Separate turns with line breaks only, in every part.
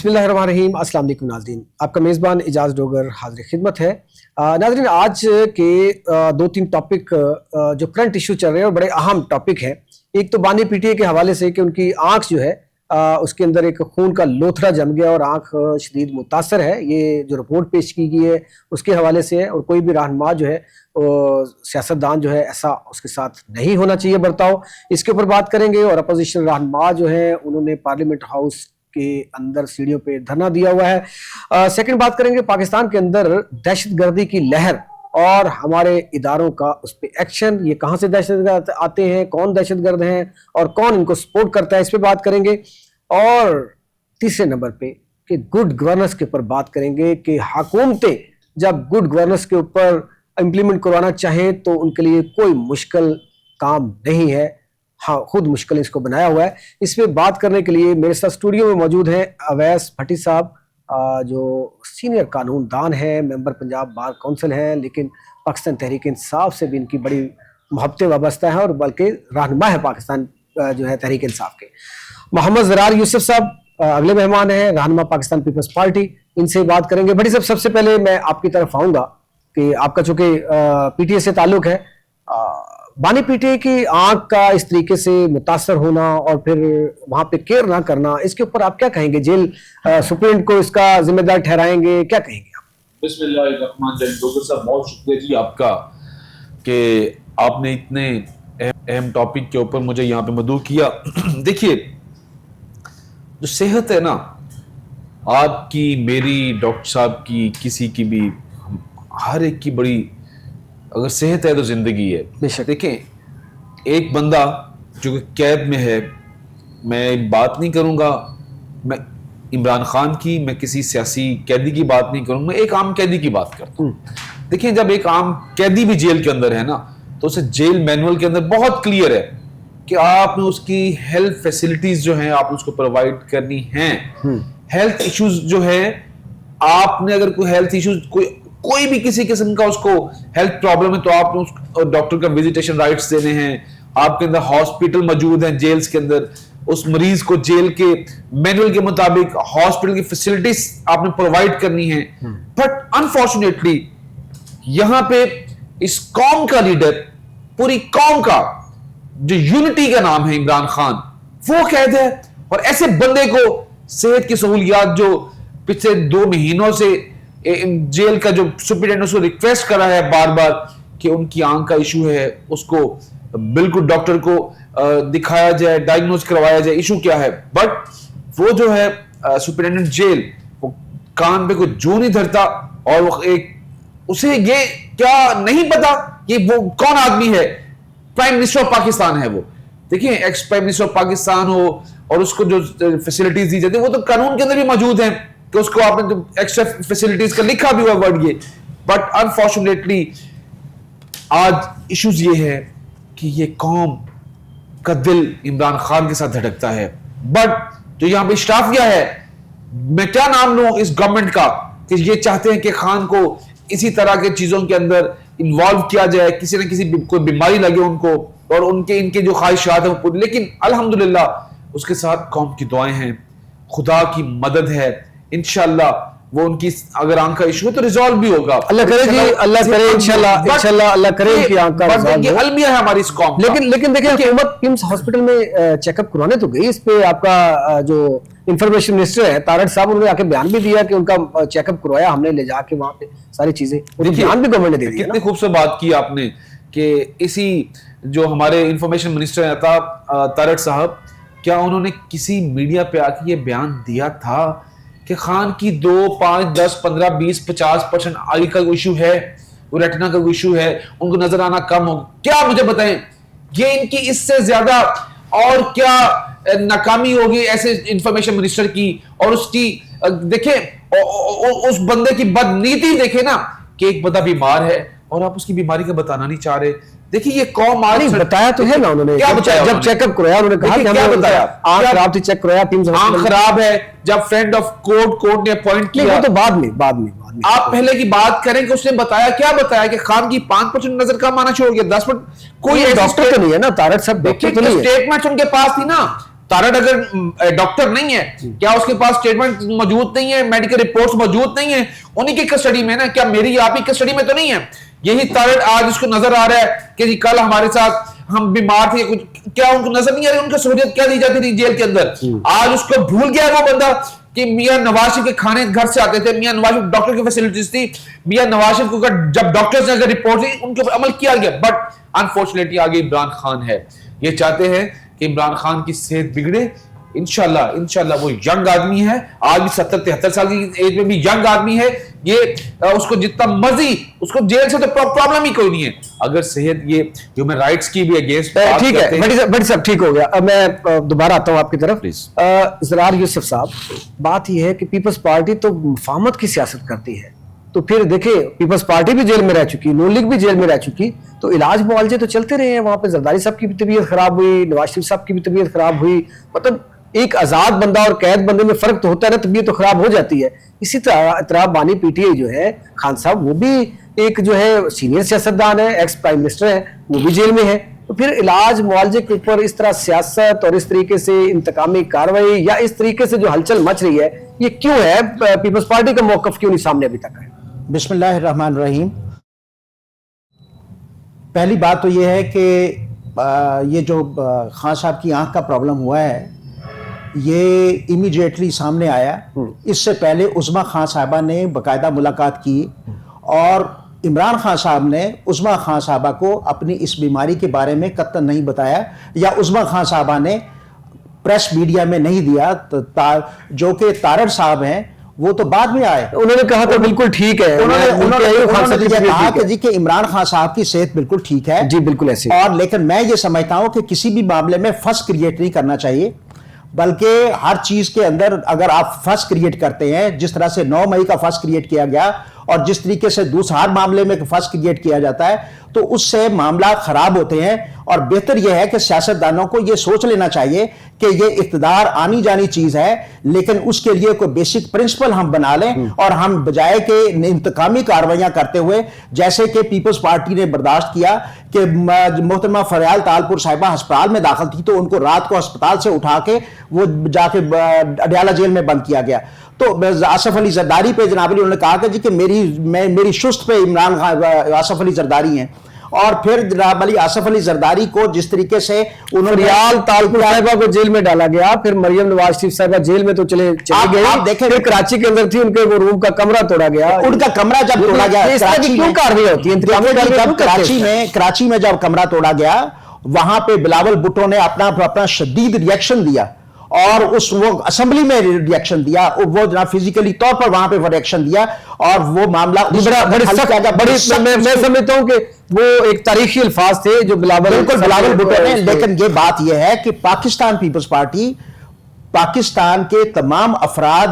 बिस्मिल्लाहिर्रहमानिर्रहीम। अस्सलाम वालेकुम नाज़रीन, आपका मेज़बान इजाज़ डोगर हाज़िर खिदमत है। नाज़रीन, आज के दो तीन टॉपिक जो करंट इशू चल रहे हैं और बड़े अहम टॉपिक हैं। एक तो बानी पीटीए के हवाले से कि उनकी आँख जो है उसके अंदर एक खून का लोथड़ा जम गया और आँख शदीद मुतासर है। ये जो रिपोर्ट पेश की गई है उसके हवाले से है और कोई भी रहनुमा जो है सियासतदान जो है ऐसा उसके साथ नहीं होना चाहिए बर्ताव। इसके ऊपर बात करेंगे। और अपोजिशन रहनुमा जो है उन्होंने पार्लियामेंट हाउस के अंदर सीढ़ियों पे धरना दिया हुआ है। सेकंड बात करेंगे पाकिस्तान के अंदर दहशतगर्दी की लहर और हमारे इदारों का उस पर एक्शन। ये कहाँ से दहशतगर्द आते हैं, कौन दहशतगर्द हैं और कौन इनको सपोर्ट करता है, इस पे बात करेंगे। और तीसरे नंबर पे कि गुड गवर्नेंस के ऊपर बात करेंगे कि हुकूमतें जब गुड गवर्नेंस के ऊपर इम्प्लीमेंट करवाना चाहें तो उनके लिए कोई मुश्किल काम नहीं है। हाँ, खुद मुश्किल इसको बनाया हुआ है। इस पे बात करने के लिए मेरे साथ स्टूडियो में मौजूद हैं अवैस भट्टी साहब, जो सीनियर कानूनदान हैं, मेंबर पंजाब बार काउंसिल हैं, लेकिन पाकिस्तान तहरीक इंसाफ से भी इनकी बड़ी मोहब्बतें वाबस्ता है और बल्कि रहनुमा है पाकिस्तान जो है तहरीक इंसाफ के। मोहम्मद ज़रार यूसुफ साहब अगले मेहमान हैं, रहनुमा पाकिस्तान पीपल्स पार्टी। इनसे बात करेंगे। भट्टी साहब, सबसे पहले मैं आपकी तरफ आऊँगा कि आपका चूँकि पीटीए से ताल्लुक है, बानी पीटीए की आंख का इस तरीके से मुतासर होना और फिर वहां पे केयर ना करना, इसके ऊपर आप क्या कहेंगे? जेल सुप्रीम को इसका जिम्मेदार ठहराएंगे, क्या कहेंगे आप?
बिस्मिल्लाहिर्रहमानिर्रहीम। डॉक्टर साहब, बहुत शुक्रिया जी आपका कि आपने इतने अहम टॉपिक के ऊपर मुझे यहाँ पे मदऊ किया। देखिए, जो सेहत है ना, आपकी, मेरी, डॉक्टर साहब की, किसी की भी, हर एक की बड़ी, अगर सेहत है तो जिंदगी है।
बेशक।
देखें, एक बंदा जो कैद में है, मैं बात नहीं करूंगा मैं इमरान खान की, मैं किसी सियासी कैदी की बात नहीं करूंगा, मैं एक आम कैदी की बात करता हूँ। देखिए, जब एक आम कैदी भी जेल के अंदर है ना, तो उसे जेल मैनुअल के अंदर बहुत क्लियर है कि आपने उसकी हेल्थ फैसिलिटीज जो हैं आप उसको प्रोवाइड करनी हैं। हेल्थ इश्यूज जो है, आपने अगर कोई हेल्थ इश्यूज कोई भी किसी किस्म का उसको हेल्थ प्रॉब्लम है तो आपने उस डॉक्टर का विजिटेशन राइट्स देने हैं। आपके अंदर हॉस्पिटल मौजूद हैं जेल्स के अंदर, उस मरीज को जेल के मैनुअल के मुताबिक हॉस्पिटल की फैसिलिटीज आपने प्रोवाइड करनी है। बट अनफॉर्चुनेटली यहां पे इस कौम का लीडर, पूरी कौम का जो यूनिटी का नाम है इमरान खान, वो कैद है। और ऐसे बंदे को सेहत की सहूलियात जो पिछले 2 महीनों से जेल का जो सुप्रीडेंट उसको रिक्वेस्ट करा है बार बार कि उनकी आंख का इशू है, उसको बिल्कुल डॉक्टर को दिखाया जाए, डायग्नोज करवाया जाए इशू क्या है। बट वो जो है सुप्रीडेंट जेल, वो कान पे कोई जो नहीं धरता और वो उसे ये क्या नहीं पता कि वो कौन आदमी है। प्राइम मिनिस्टर ऑफ पाकिस्तान है वो। देखिए, ex prime minister of Pakistan हो और उसको जो फैसिलिटीज दी जाती है वो तो कानून के अंदर भी मौजूद है कि उसको आपने एक्स्ट्रा फैसिलिटीज का लिखा भी हुआ वर्ड ये। बट अनफॉर्चुनेटली आज इश्यूज ये है कि ये कौम का दिल इमरान खान के साथ धड़कता है। बट जो यहाँ पे स्टाफिया है, मैं क्या नाम लूं इस गवर्नमेंट का, कि ये चाहते हैं कि खान को इसी तरह के चीजों के अंदर इन्वॉल्व किया जाए, किसी न किसी कोई बीमारी लगे उनको और उनके इनके जो ख्वाहिशात है वो पूरी। लेकिन अल्हम्दुलिल्लाह उसके साथ कौम की दुआएं हैं, खुदा की मदद है। इंशाल्लाह वो उनकी अगर आंख का इशू है तो रिजॉल्व भी होगा।
अल्लाह करे जी, अल्लाह करे, इंशाल्लाह अल्लाह करे कि आंख का रिजॉल्व हो।
अलमिया है हमारी इस कौम का।
लेकिन देखिए, हुकूमत किम्स हॉस्पिटल में चेकअप करवाने तो गई। इस पे आपका जो इंफॉर्मेशन मिनिस्टर है तारड़ साहब, उन्होंने आके बयान भी दिया कि उनका चेकअप करवाया हमने, ले जाके वहां पे सारी चीजें, बयान भी गवर्नमेंट ने दे दिया।
कितनी खूबसूरत बात की आपने कि इसी जो हमारे इंफॉर्मेशन मिनिस्टर है तारड़ साहब, क्या उन्होंने किसी मीडिया पे आके ये बयान दिया था कि खान की 2, 5, 10, 15, 20, 50% आई का इशू है, वो रेटिना का इशू है, उनको नजर आना कम हो? क्या मुझे बताएं, ये इनकी इससे ज्यादा और क्या नाकामी होगी ऐसे इंफॉर्मेशन मिनिस्टर की? और उसकी देखें, उस बंदे की बदनीति देखे ना कि एक बंदा बीमार है और आप उसकी बीमारी का बताना नहीं चाह रहे। देखिए, ये कौम आज
बताया तो है ना उन्होंने, क्या बताया? जब चेकअप करवाया उन्होंने कहा कि
क्या बताया?
आंख खराब थी, चेक करवाया,
आंख खराब है। जब फ्रेंड ऑफ कोर्ट ने अपॉइंट किया,
तो बाद में
आप पहले की बात करें कि उसने बताया, क्या बताया कि खान की 5% नजर कम आना शुरू हो गया, 10%। कोई
डॉक्टर तो नहीं है ना तारड़ साहब, डॉक्टर तो नहीं है।
स्टेटमेंट उनके पास थी ना, तारड़ अगर डॉक्टर नहीं है, क्या उसके पास स्टेटमेंट मौजूद नहीं है, मेडिकल रिपोर्ट्स मौजूद नहीं है, उन्हीं की कस्टडी में ना, क्या मेरी आप ही कस्टडी में तो नहीं है? यही तारड़ आज उसको नजर आ रहा है कि जी कल हमारे साथ हम बीमार थे, कुछ क्या उनको नजर नहीं आ रही? उनको सहूलियत क्या दी जाती थी जेल के अंदर? आज उसको भूल गया वो बंदा कि मियां नवाज शरीफ के खाने घर से आते थे, मियां नवाज शरीफ डॉक्टर की फैसिलिटीज थी, मियां नवाज शरीफ को जब डॉक्टर्स ने अगर रिपोर्ट दी उनके ऊपर अमल किया गया। बट अनफॉर्चुनेटली आगे इमरान खान है, ये चाहते हैं कि इमरान खान की सेहत बिगड़े। इंशाल्लाह वो यंग आदमी है, आज भी 70-73 साल की एज में भी यंग आदमी है, ये उसको जितना मर्जी, उसको जेल से तो प्रॉब्लम ही कोई नहीं है, अगर सेहत ये ह्यूमन राइट्स की भी अगेंस्ट
ठीक है। बड़ी साहब ठीक हो गया। अब मैं दोबारा आता हूं आपकी तरफ।
प्लीज।
ज़रार यूसुफ साहब, बात यह है कि पीपल्स पार्टी तो मुफाहमत की सियासत करती है, तो फिर देखिए पीपल्स पार्टी भी जेल में रह चुकी, नून लीग भी जेल में रह चुकी, तो इलाज मुआवजे तो चलते रहे हैं। वहां पे जरदारी साहब की भी तबीयत खराब हुई, नवाज शरीफ साहब की भी तबीयत खराब हुई, मतलब एक आजाद बंदा और कैद बंदे में फर्क तो होता है ना, तबीयत तो खराब हो जाती है। इसी तरह बानी पीटीआई जो है, खान साहब वो भी एक जो है सीनियर सियासतदान है, एक्स प्राइम मिनिस्टर है, वो भी जेल में है। तो फिर इलाज मुआवजे के ऊपर इस तरह सियासत और इस तरीके से इंतकामी कार्रवाई या इस तरीके से जो हलचल मच रही है, ये क्यों है? पीपल्स पार्टी का मौकफ क्यों नहीं सामने अभी तक है?
बिस्मिल्लाहिर्रहमानिर्रहीम। पहली बात तो ये है कि ये जो खान साहब की आंख का प्रॉब्लम हुआ है, ये इमीडिएटली सामने आया। इससे पहले उस्मा खान साहबा ने बाकायदा मुलाकात की और इमरान खान साहब ने उस्मा खान साहबा को अपनी इस बीमारी के बारे में कतई नहीं बताया, या उस्मा खान साहबा ने प्रेस मीडिया में नहीं दिया। तो जो कि तारड़ साहब हैं वो तो बाद में आए,
उन्होंने कहा था बिल्कुल ठीक है,
उन्होंने कहा कि जी कि इमरान खान साहब की सेहत बिल्कुल ठीक है
जी, बिल्कुल ऐसे।
और लेकिन मैं ये समझता हूं कि किसी भी मामले में फर्स्ट क्रिएट नहीं करना चाहिए, बल्कि हर चीज के अंदर अगर आप फर्स्ट क्रिएट करते हैं, जिस तरह से 9 मई का फर्स्ट क्रिएट किया गया और जिस तरीके से दूसरा हर मामले में फर्स्ट क्रिएट किया जाता है, तो उससे मामला खराब होते हैं। और बेहतर यह है कि सियासतदानों को यह सोच लेना चाहिए कि यह इख्तिदार आनी जानी चीज है, लेकिन उसके लिए कोई बेसिक प्रिंसिपल हम बना लें और हम बजाय के इंतकामी कार्रवाइयां करते हुए, जैसे कि पीपल्स पार्टी ने बर्दाश्त किया कि मोहतरमा फरियाल तालपुर साहिबा अस्पताल में दाखिल थी, तो उनको रात को अस्पताल से उठा के वो जाके अडयाला जेल में बंद किया गया। तो आसफ अली जरदारी पे जनाब उन्होंने कहा कि जी कि मेरी सुस्त पे इमरान खान आसफ अली जरदारी हैं, और फिर जनाब अली आसफ अली जरदारी को जिस तरीके से उन्होंने
फरियाल तालपुर साहिबा को जेल में डाला गया, फिर मरियम नवाज शरीफ साहिबा जेल में तो चली गई, देखें फिर कराची के अंदर थी, उनके वो रूम का कमरा तोड़ा गया,
उनका कमरा जब तोड़ा गया,
क्यों कार्रवाई होती है?
कराची में जब कमरा तोड़ा गया, वहां पे बिलावल भुट्टो ने अपना शदीद रिएक्शन दिया और वो असेंबली में रिएक्शन दिया, वो जनाब फिजिकली तौर पर वहां पे रिएक्शन दिया और वो मामला
मैं समझता हूं कि वो एक तारीखी अल्फाज थे जो बिलावल
भुट्टो ने। लेकिन ये बात ये है कि पाकिस्तान पीपल्स पार्टी पाकिस्तान के तमाम अफराद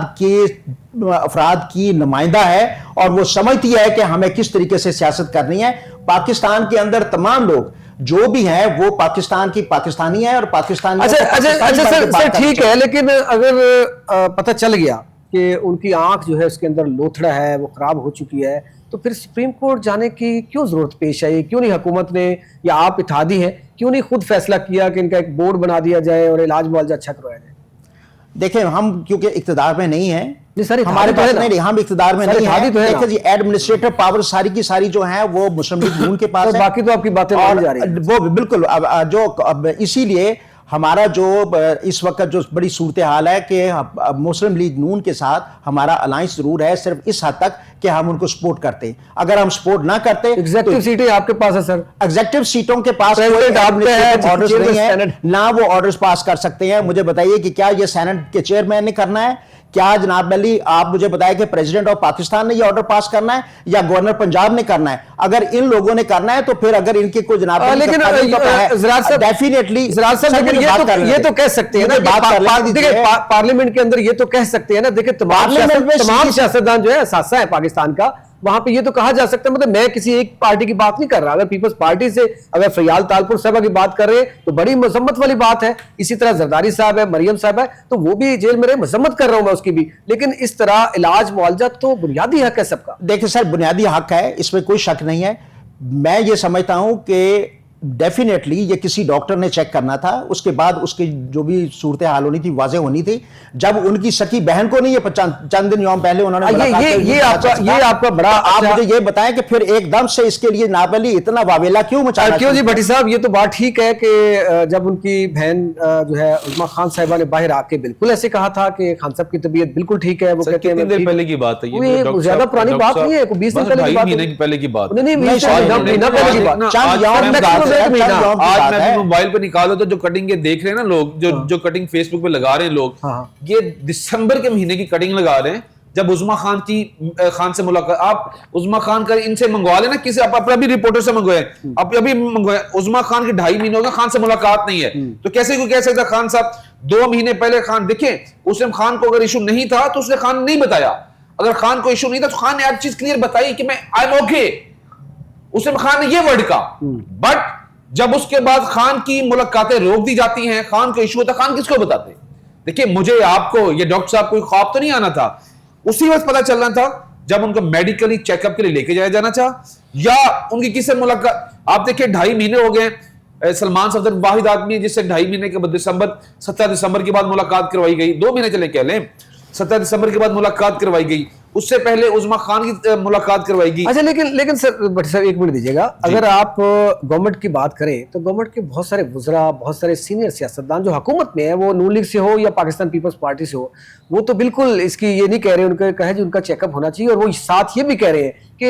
की नुमाइंदा है और वो समझती है कि हमें किस तरीके से सियासत करनी है। पाकिस्तान के अंदर तमाम लोग जो भी हैं वो पाकिस्तान की पाकिस्तानी है और पाकिस्तानी।
अच्छा सर ठीक है, लेकिन अगर पता चल गया कि उनकी आंख जो है उसके अंदर लोथड़ा है, वो खराब हो चुकी है, तो फिर सुप्रीम कोर्ट जाने की क्यों जरूरत पेश आई? क्यों नहीं हुकूमत ने या आप इत्तेहादी हैं, क्यों नहीं खुद फैसला किया कि इनका एक बोर्ड बना दिया जाए और इलाज मुआवजा अच्छा करवाया जाए?
देखें, हम क्योंकि इक्तदार में नहीं है,
हमारे पास नहीं,
हम इक्तदार में नहीं है, देखिए जी एडमिनिस्ट्रेटिव पावर सारी की सारी जो है वो मुस्लिम लीग नून के पास है।
बाकी तो आपकी बातें मानी जा रही है
वो बिल्कुल इसीलिए हमारा जो इस वक्त जो बड़ी सूरत हाल है कि मुस्लिम लीग नून के साथ हमारा अलायंस जरूर है, सिर्फ इस हद तक कि हम उनको सपोर्ट करते हैं। अगर हम सपोर्ट ना करते,
एग्जेक्टिव सीटें आपके पास है सर,
एग्जेक्टिव सीटों के पास ऑर्डर्स नहीं है, ना वो ऑर्डर्स पास कर सकते हैं। मुझे बताइए कि क्या ये सेनेट के चेयरमैन ने करना है? क्या जनाब अली आप मुझे बताएं कि प्रेसिडेंट ऑफ पाकिस्तान ने ये ऑर्डर पास करना है या गवर्नर पंजाब ने करना है? अगर इन लोगों ने करना है तो फिर अगर इनके कोई जनाब
लेकिन
डेफिनेटली
ये तो कह सकते हैं ना, देखिए पार्लियामेंट के अंदर ये तो कह सकते हैं ना, देखिए तमाम सियासतदान जो है असासा है पाकिस्तान का, वहां पे ये तो कहा जा सकता है, मतलब मैं किसी एक पार्टी की बात नहीं कर रहा। अगर पीपल्स पार्टी से अगर फरियाल तालपुर साहबा की बात कर रहे हैं तो बड़ी मजम्मत वाली बात है। इसी तरह जरदारी साहब है, मरियम साहब है, तो वो भी जेल में रहे, मजम्मत कर रहा हूं मैं उसकी भी, लेकिन इस तरह इलाज मुआवजा तो बुनियादी हक है सबका।
देखिए सर, बुनियादी हक है, इसमें कोई शक नहीं है। मैं ये समझता हूं कि डेफिनेटली ये किसी डॉक्टर ने चेक करना था, उसके बाद उसकी जो भी सूरत हाल होनी थी वाज़ेह होनी थी। जब उनकी सकी बहन को नहीं, ये चंद दिन यौम पहले उन्होंने
ये आपका बड़ा,
आप मुझे ये बताएं कि फिर एकदम से इसके लिए नाबली इतना वावेला क्यों मचाया?
क्यों जी भट्टी साहब, ये तो बात ठीक है कि जब उनकी बहन जो है उस्मा खान साहिबा ने बाहर आके बिल्कुल ऐसे कहा था कि खान साहब की तबीयत बिल्कुल ठीक है, वो कहते हैं
कितने देर पहले की बात है
ये, ज्यादा पुरानी बात नहीं है, 20 दिन पहले की बात है,
पहले की बात
नहीं, महीना पहले की बात।
आज मैं मोबाइल पे निकालो तो जो कटिंग देख रहे हैं ना लोग, जो कटिंग फेसबुक पे लगा रहे हैं लोग, ये दिसंबर के महीने की कटिंग लगा रहे हैं, जब उस्मा खान से मुलाकात। आप उस्मा खान का इनसे मंगवा लेना, किसी आप अभी रिपोर्टर से मंगवाए, आप अभी मंगवाए। उस्मा खान के 2.5 महीने हो गए, खान से मुलाकात नहीं है, तो कैसे कोई कह सकता खान साहब 2 महीने पहले खान देखें, उस टाइम खान को अगर इशू नहीं था तो उसने खान नहीं बताया। अगर खान को इशू नहीं था तो खान ने एक चीज क्लियर बताई कि मैं आई एम ओके, उस टाइम खान ने ये वर्ड कहा। बट जब उसके बाद खान की मुलाकातें रोक दी जाती हैं, खान को इशू होता, खान किसको बताते? देखिए, मुझे आपको ये डॉक्टर साहब कोई ख्वाब तो नहीं आना था, उसी वक्त पता चलना था जब उनको मेडिकली चेकअप के लिए लेके जाया जाना था, या उनकी किससे मुलाकात। आप देखिए 2.5 महीने हो गए, सलमान सफदर वाहिद आदमी है जिससे 2.5 महीने के बाद 17 दिसंबर के बाद मुलाकात करवाई गई, 2 महीने चले कह लें, 17 दिसंबर के बाद मुलाकात करवाई गई, उससे पहले उस्मा खान की मुलाकात करवाई गई।
अच्छा, लेकिन सर एक मिनट दीजिएगा, अगर आप गवर्नमेंट की बात करें तो गवर्नमेंट के बहुत सारे वुज़रा, बहुत सारे सीनियर सियासतदान जो हुकूमत में है, वो नून लीग से हो या पाकिस्तान पीपल्स पार्टी से हो, वो तो बिल्कुल इसकी ये नहीं कह रहे, उनका कहे जी उनका चेकअप होना चाहिए, और वो साथ ये भी कह रहे हैं कि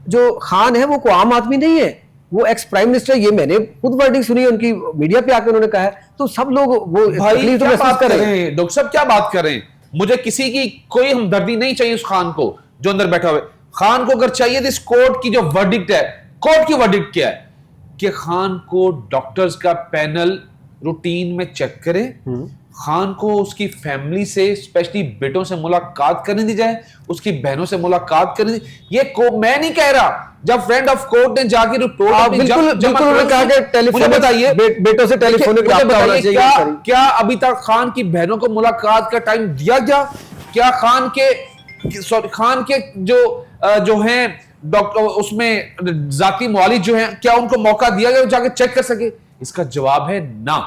जो खान है वो कोई आम आदमी नहीं है, वो एक्स प्राइम मिनिस्टर। ये मैंने खुद वर्डिंग सुनी है उनकी, मीडिया पे आकर उन्होंने कहा है, तो सब लोग वो
भाई क्या बात कर रहे हैं डॉक्टर साहब, क्या बात कर रहे हैं? मुझे किसी की कोई हमदर्दी नहीं चाहिए उस खान को जो अंदर बैठा हुआ है। खान को अगर चाहिए तो इस कोर्ट की जो वर्डिक्ट है, कोर्ट की वर्डिक्ट क्या है कि खान को डॉक्टर्स का पैनल रूटीन में चेक करे, खान को उसकी फैमिली से, स्पेशली बेटों से मुलाकात करने दी जाए, उसकी बहनों से मुलाकात करने दी। ये मैं नहीं कह रहा, जब फ्रेंड ऑफ कोर्ट ने जाके रिपोर्ट
बिल्कुल कहा कि टेलीफोन बताइए, बेटों से टेलीफोन
क्या अभी तक खान की बहनों को मुलाकात का टाइम दिया गया? क्या खान के जो हैं डॉक्टर, उसमें जाती मुआलिज जो हैं, क्या उनको मौका दिया गया जाके चेक कर सके? इसका जवाब है ना।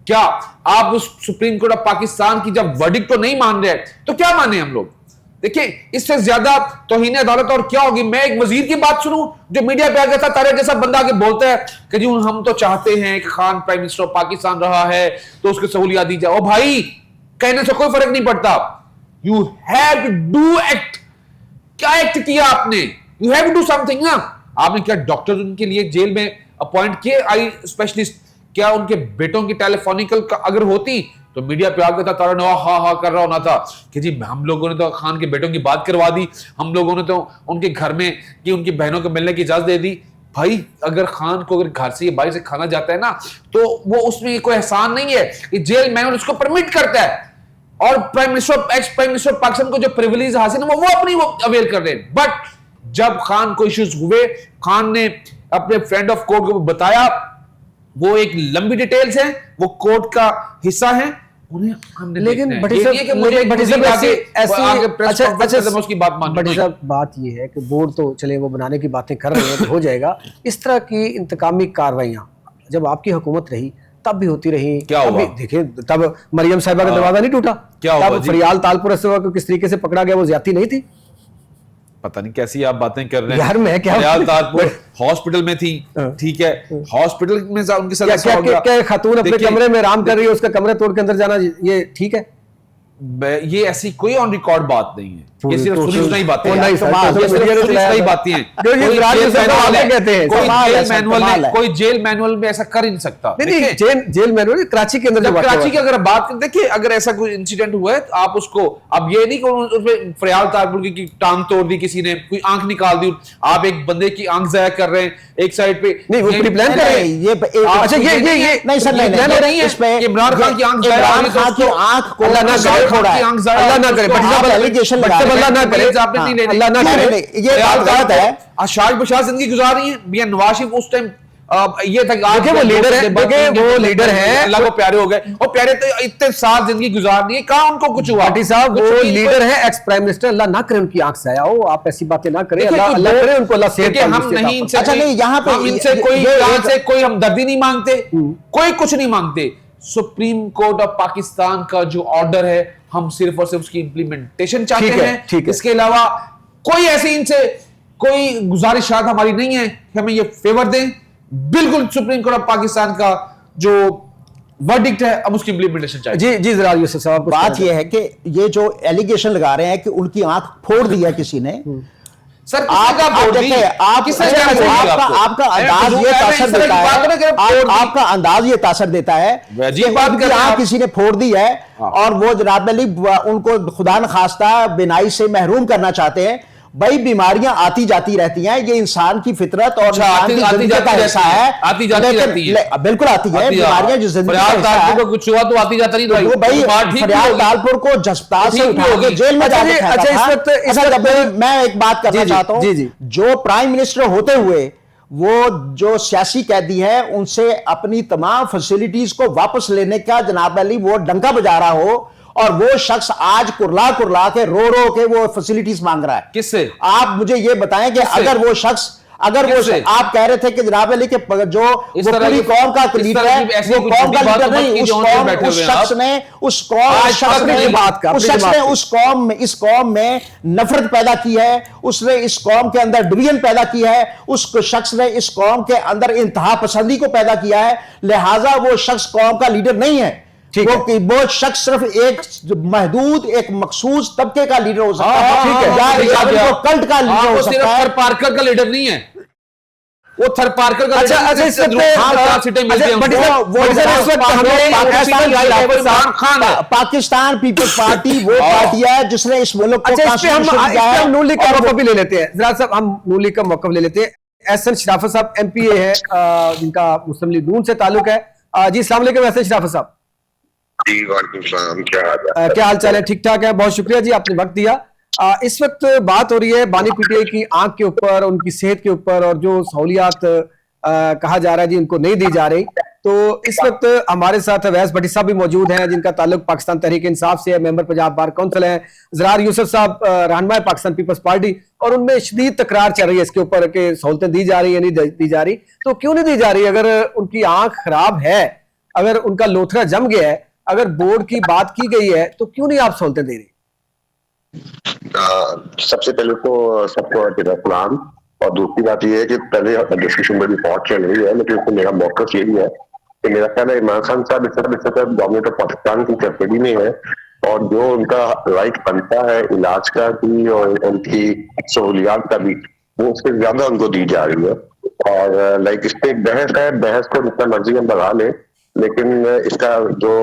क्या आप उस सुप्रीम कोर्ट ऑफ पाकिस्तान की जब वर्डिक्ट को नहीं मान रहे तो क्या माने हम लोग? देखिए, इससे ज्यादा तौहीन अदालत और क्या होगी? मैं एक वजीर की बात सुनूं जो मीडिया पे आ गया था, तारे जैसा बंदा आके बोलता है कि जी हम तो चाहते हैं कि Khan prime minister of Pakistan रहा है तो उसको सहूलियत दी जाए। ओ भाई, कहने से कोई फर्क नहीं पड़ता, you have to do act. क्या एक्ट किया आपने? You have to do something ना। आपने क्या डॉक्टर उनके लिए जेल में अपॉइंट किए, आई स्पेशलिस्ट? क्या उनके बेटों की टेलीफोनिकल अगर होती तो मीडिया पे आ गया था, तारा ने हा कर रहा होना था कि जी हम लोगों ने तो खान के बेटों की बात करवा दी, हम लोगों ने तो उनके घर में कि उनकी बहनों को मिलने की इजाजत दे दी। भाई, अगर खान को अगर घर से बाहर से खाना जाता है ना, तो वो उसमें कोई एहसान नहीं है, कि जेल मैनुअल उसको परमिट करता है, और prime minister, ex prime minister Pakistan को जो प्रिविलेज हासिल है वो अपनी अवेल कर रहे हैं। बट जब खान को इश्यूज हुए, खान ने अपने फ्रेंड ऑफ कोर्ट को बताया, वो एक लंबी डिटेल्स है, वो कोर्ट का हिस्सा है, उन्हें हमने
लेकिन बात ये है कि बोर्ड तो चले वो बनाने की बातें कर रहे हैं तो हो जाएगा। इस तरह की इंतकामी कार्रवाइयां जब आपकी हुकूमत रही तब भी होती रही।
क्या हुआ?
देखिए, तब मरियम साहिबा का दरवाजा नहीं टूटा,
क्या हुआ?
फरियाल तालपुर को किस तरीके से पकड़ा गया, वो ज्यादती नहीं थी?
पता नहीं कैसी आप बातें कर रहे हैं
यार, मैं क्या
हॉस्पिटल में थी, ठीक है, हॉस्पिटल में उनके साथ
क्या खातून अपने कमरे में आराम कर रही है, उसका कमरा तोड़ के अंदर जाना ये ठीक है?
ये ऐसी कोई ऑन रिकॉर्ड बात नहीं है, ये सिर्फ सुनी सुनाई बातें हैं, कोई जेल मैनुअल में ऐसा कर ही नहीं सकता।
जेल मैनुअल कराची के अंदर,
कराची की अगर बात करें, देखिए अगर ऐसा कोई इंसिडेंट हुआ है तो आप उसको, अब ये नहीं कि उसमें फरियाल तारपुर की टांग तोड़ दी किसी ने, कोई आंख निकाल दी, आप एक बंदे की आंख जाया कर रहे हैं एक साइड पे,
नहीं वो प्लान कर रहे हैं ये। अच्छा, ये नहीं सर, नहीं है इसमें
इमरान खान की आंख जाया,
आंख को अल्लाह ना करे, अल्लाह ना करे, एलिगेशन अल्लाह ना करे,
आपने नहीं लेने,
अल्लाह ना करे,
ये बात गलत है।
अशाज बशाज जिंदगी गुजार रही है। मियां नवाज शरीफ उस टाइम ये था कि आज
देखिए वो लीडर है, देखिए वो लीडर है,
अल्लाह को प्यारे हो गए, और प्यारे तो इतने साल जिंदगी गुजार दी है, कहां उनको कुछ हुआ?
पार्टी साहब
कुछ
वो
नहीं,
लीडर है, एक्स प्राइम मिनिस्टर, अल्लाह ना करे उनकी आंख से आया हो, आप ऐसी बातें ना करें,
देखिए,
अल्लाह अल्लाह करे उनको, अल्लाह सेहत
देखिए, हम
तंदुरुस्ती
नहीं
अता
इनसे
अच्छा, नहीं, यहाँ पे
हम इनसे कोई यहाँ से कोई हमदर्दी नहीं मांगते, कोई कुछ नहीं मांगते। सुप्रीम कोर्ट ऑफ पाकिस्तान का जो ऑर्डर है, हम सिर्फ और सिर्फ उसकी इंप्लीमेंटेशन चाहते
ठीक है,
हैं।
ठीक है।
इसके अलावा कोई ऐसी इनसे कोई गुजारिशात हमारी नहीं है कि हमें ये फेवर दें। बिल्कुल सुप्रीम कोर्ट ऑफ पाकिस्तान का जो वर्डिक्ट है, अब उसकी इंप्लीमेंटेशन चाहिए।
जी जी, जरा यूसुफ साहब कुछ
बात
कहना
यह है कि ये जो एलिगेशन लगा रहे हैं कि उनकी आंख फोड़ दी है किसी ने,
सर
आप देखिए, आप
किसने
अच्छा,
क्या बोल दिया
आपका
आपको?
आपका
मैं
अंदाज
बुजुर्ग
ये
है, मैं
तासर
इस तरह
देता
की बात
है,
ना करें, फोड़ दी।
आपका अंदाज ये तासर देता है
वह अजीब
कि
बात
उनकी
कर रहे हैं
आंख
आप।
किसी ने फोड़ दी है, और वो जनाब अली उनको खुदा न खास्ता बिनाई से महरूम करना चाहते हैं। भाई बीमारियां आती जाती रहती हैं, ये इंसान की फितरत और
अच्छा,
इंसान की
आती
जिंदगी
जाती
का हिस्सा
रहती
है,
है, आती जाती
लेकिन-
रहती है।
बिल्कुल आती है बीमारियां, जो जिंदगी का
फरियाद
हिस्सा
तालपुर
है।
को कुछ हुआ तो आती जाता नहीं
वो भाई फरियाद तालपुर को जस्पताल से
ठीक
उठा
होगी।
के जेल में
अच्छा
जाके
जी,
फेंका
अच्छा, इस
था।
वक्त- इस
अच्छा,
वक्त-
जब मैं एक बात करना
जी, जी,
चाहता हूं,
जी, जी।
जो प्राइम मिनिस्टर होते हुए वो जो सियासी कैदी है उनसे अपनी तमाम फैसिलिटीज को वापस लेने का जनाब अली वो डंका बजा रहा हो, और वो शख्स आज कुरला कुरला के रो के वो फैसिलिटीज मांग रहा है।
किससे?
आप मुझे ये बताएं कि
किससे?
अगर वो शख्स, अगर वो
किससे?
आप कह रहे थे कि जनाब अली के जो
इस
वो
तरह
पूरी
की-
कौम का
इस
लीडर
तरह
है,
की ऐसी
वो
कोई
कौम
झूठी
का
बात
लीडर
तो मत
नहीं, उस
कीजिए, वहाँ पे
कौम
बैठे
उस
हुए हैं
शख्स
आप।
ने उस कौम
आज
उस शख्स
तक
ने
अपनी
बात का,
उस
अपनी
शख्स
बात
ने
की।
उस कौम में, इस कौम में नफरत पैदा की है, उसने इस कौम के अंदर डिवीजन पैदा की है, उस शख्स ने इस कौम के अंदर इंतहा पसंदी को पैदा किया है, लिहाजा वो शख्स कौम का लीडर नहीं है।
ठीक
वो शख्स सिर्फ एक महदूद, एक मखसूस तबके का लीडर हो सकता है,
ठीक है,
या
ठीक है,
वो कल्ट का लीडर हो
वो सिर्फ
सकता है।
थर पार्कर का लीडर नहीं है, वो थर पार्कर का
अच्छा,
लीडर
अच्छा, इस वक्त-
सीटें मिलती
अच्छा,
हैं
बट
उनको।
वो इस वक्त हमें
इमरान खान है।
पाकिस्तान पीपल्स पार्टी वो पार्टी है जिसने इस मुल्क को
अच्छा, इस पे हम
कॉन्स्टिट्यूशन दिया है,
नून लीग का
और
मौकफ भी ले लेते हैं। जरा साहब हम नून लीग का मौकफ ले लेते हैं। एहसन शराफत साहब एमपीए है, जिनका मुस्लिम लीग नून से ताल्लुक है। जी अस्सलाम वालेकुम एहसन शराफत साहब।
जी वालेकुम सलाम, क्या हाल है?
क्या हाल चाल है? ठीक ठाक है, बहुत शुक्रिया जी, आपने वक्त दिया। इस वक्त बात हो रही है बानी पीटीआई की आंख के ऊपर, उनकी सेहत के ऊपर, और जो सहूलियात कहा जा रहा है जी उनको नहीं दी जा रही। तो इस वक्त हमारे साथ अवैस भट्टी साहब भी मौजूद हैं, जिनका ताल्लुक पाकिस्तान तहरीक इंसाफ से है, मेंबर पंजाब बार काउंसिल है। ज़रार यूसुफ साहब रहनुमा पाकिस्तान पीपल्स पार्टी, और उनमें शदीद तकरार चल रही है इसके ऊपर कि सहूलतें दी जा रही है, नहीं दी जा रही। तो क्यों नहीं दी जा रही? अगर उनकी आंख खराब है, अगर उनका लोथरा जम गया है, अगर बोर्ड की बात की गई है, तो क्यों नहीं आप सहूलतें दे रही?
सबसे पहले तो सबको सलाम, और दूसरी बात यह है कि पहले डिस्कशन में रिपोर्ट चल रही है, लेकिन उसमें मेरा मौकफ यही है कि मेरा ख्याल है इमरान खान साहब इस तरह गवर्नमेंट ऑफ पाकिस्तान की कस्टडी में है, और जो उनका राइट बनता है इलाज का भी और उनकी सहूलियात का भी, वो उससे ज्यादा उनको दी जा रही है। और लाइक इस पे एक बहस है, बहस को जितना मर्जी हम बढ़ा लें, लेकिन इसका जो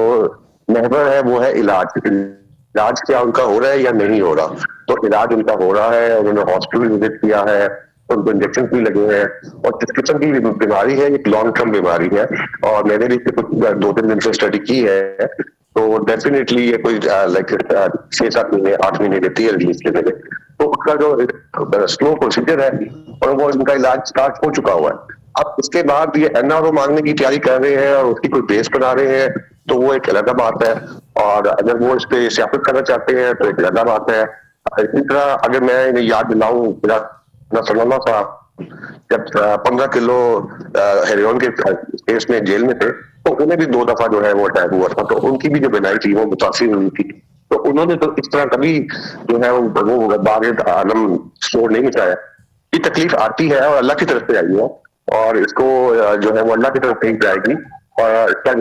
महवर है वो है इलाज। इलाज क्या उनका हो रहा है या नहीं हो रहा? तो इलाज उनका हो रहा है, उन्होंने हॉस्पिटल विजिट किया है, उनको इंजेक्शन भी लगे हैं, और जिस किस्म की बीमारी है एक लॉन्ग टर्म बीमारी है, और मैंने भी कुछ 2-3 दिन से स्टडी की है, तो डेफिनेटली ये कोई लाइक 6-7 महीने 8 महीने लेती है रिलीज के लिए। तो उसका जो स्लो प्रोसीजर है और वो उनका इलाज स्टार्ट हो चुका हुआ है। अब इसके बाद ये एनआरओ मांगने की तैयारी कर रहे हैं और उसकी कोई बेस बना रहे हैं, तो वो एक अलग बात है, और अगर वो इस पे सयासत करना चाहते हैं तो एक अलग बात है। इसी तरह अगर मैं इन्हें याद दिलाऊं, नसरुल्लाह साहब जब 15 किलो हेरोइन के केस में जेल में थे, तो उन्हें भी 2 दफा जो है वो अटैक हुआ था, तो उनकी भी जो बिनाई थी वो मुतासिर हुई थी। तो उन्होंने तो इस तरह कभी जो है वो बारिद आलम शोर नहीं मचाया। ये तकलीफ आती है और अल्लाह की तरफ से आई है, और इसको जो है वो अल्लाह की तरफ से ही जाएगी, और इसका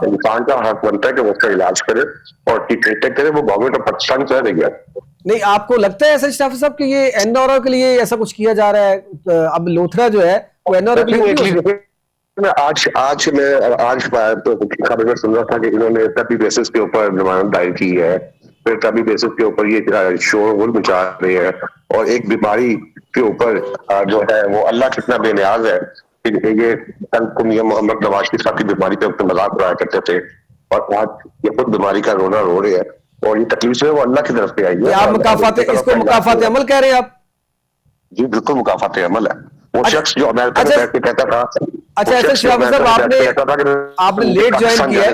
इंसान का हक बनता है कि वो उसका इलाज करे और ट्रीटमेंट करे। वो गवर्नमेंट ऑफ पाकिस्तान कर रही है।
नहीं, आपको लगता है ऐसा शराफत साहब कि ये एनआरओ के लिए ऐसा कुछ किया जा रहा है? अब लोथरा जो है वो एनआरओ के लिए
आज खबर में सुन रहा था कि इन्होंने तभी बेसिस के ऊपर जमानत दायर की है, फिर तभी बेसिस के ऊपर ये शोर मचा रहे हैं, और एक बीमारी के ऊपर जो है वो अल्लाह कितना बेनियाज है कि ये कल को मियां मोहम्मद नवाज शरीफ साहब की बीमारी पे अपने मजाक उड़ाया करते थे, और आज ये खुद बीमारी का रोना रो रहे हैं, और ये तकलीफ जो है वो अल्लाह की तरफ से आई है।
आप मुकाफात, इसको मुकाफात अमल कह रहे हैं आप?
जी बिल्कुल मुकाफात अमल है। वो शख्स जो अमेरिका में बैठ के कहता था
अच्छा ऐसा शराफत साहब, आपने लेट ज्वाइन किया है,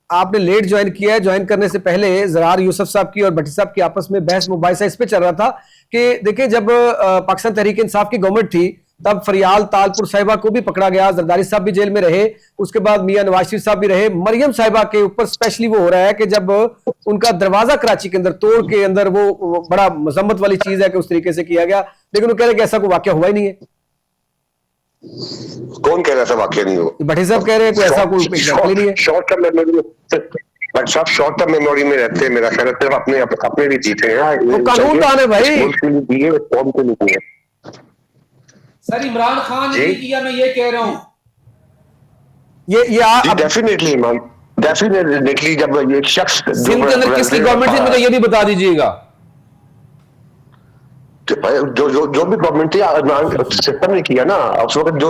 आपने लेट ज्वाइन किया है। ज्वाइन करने से पहले जरार यूसुफ साहब की और भट्टी साहब की आपस में बहस मुबाहिसा इस पे चल रहा था कि देखिए, जब पाकिस्तान तहरीक इंसाफ की गवर्नमेंट थी तब फरियाल तालपुर साहिबा को भी पकड़ा गया, जरदारी साहब भी जेल में रहे, उसके बाद मियां नवाज शरीफ साहब भी रहे। मरियम साहिबा के ऊपर स्पेशली वो हो रहा है कि जब उनका दरवाजा कराची के अंदर तोड़ के अंदर, वो बड़ा मजम्मत वाली चीज है कि उस तरीके से किया गया, लेकिन वो कह रहे हैं कि ऐसा कोई वाकया हुआ ही नहीं है।
कौन कह रहा था वाकया नहीं हो?
भट्टी साहब कह रहे हैं कोई ऐसा कोई एग्जांपल ही नहीं है।
शॉर्ट टर्म मेमोरी, बट सब शॉर्ट टर्म मेमोरी में रहते हैं। मेरा ख्याल है अपने लिए जीते हैं।
वो कानून कौन है भाई?
कौन को नहीं दिए
सर इमरान खान ने किया, मैं ये कह रहा हूं।
ये
डेफिनेटली जब ये शख्स
सिंध के अंदर किसकी गवर्नमेंट थी मुझे ये भी बता दीजिएगा।
जो भी गवर्नमेंट थी, सिस्टम ने किया ना उस वक्त, जो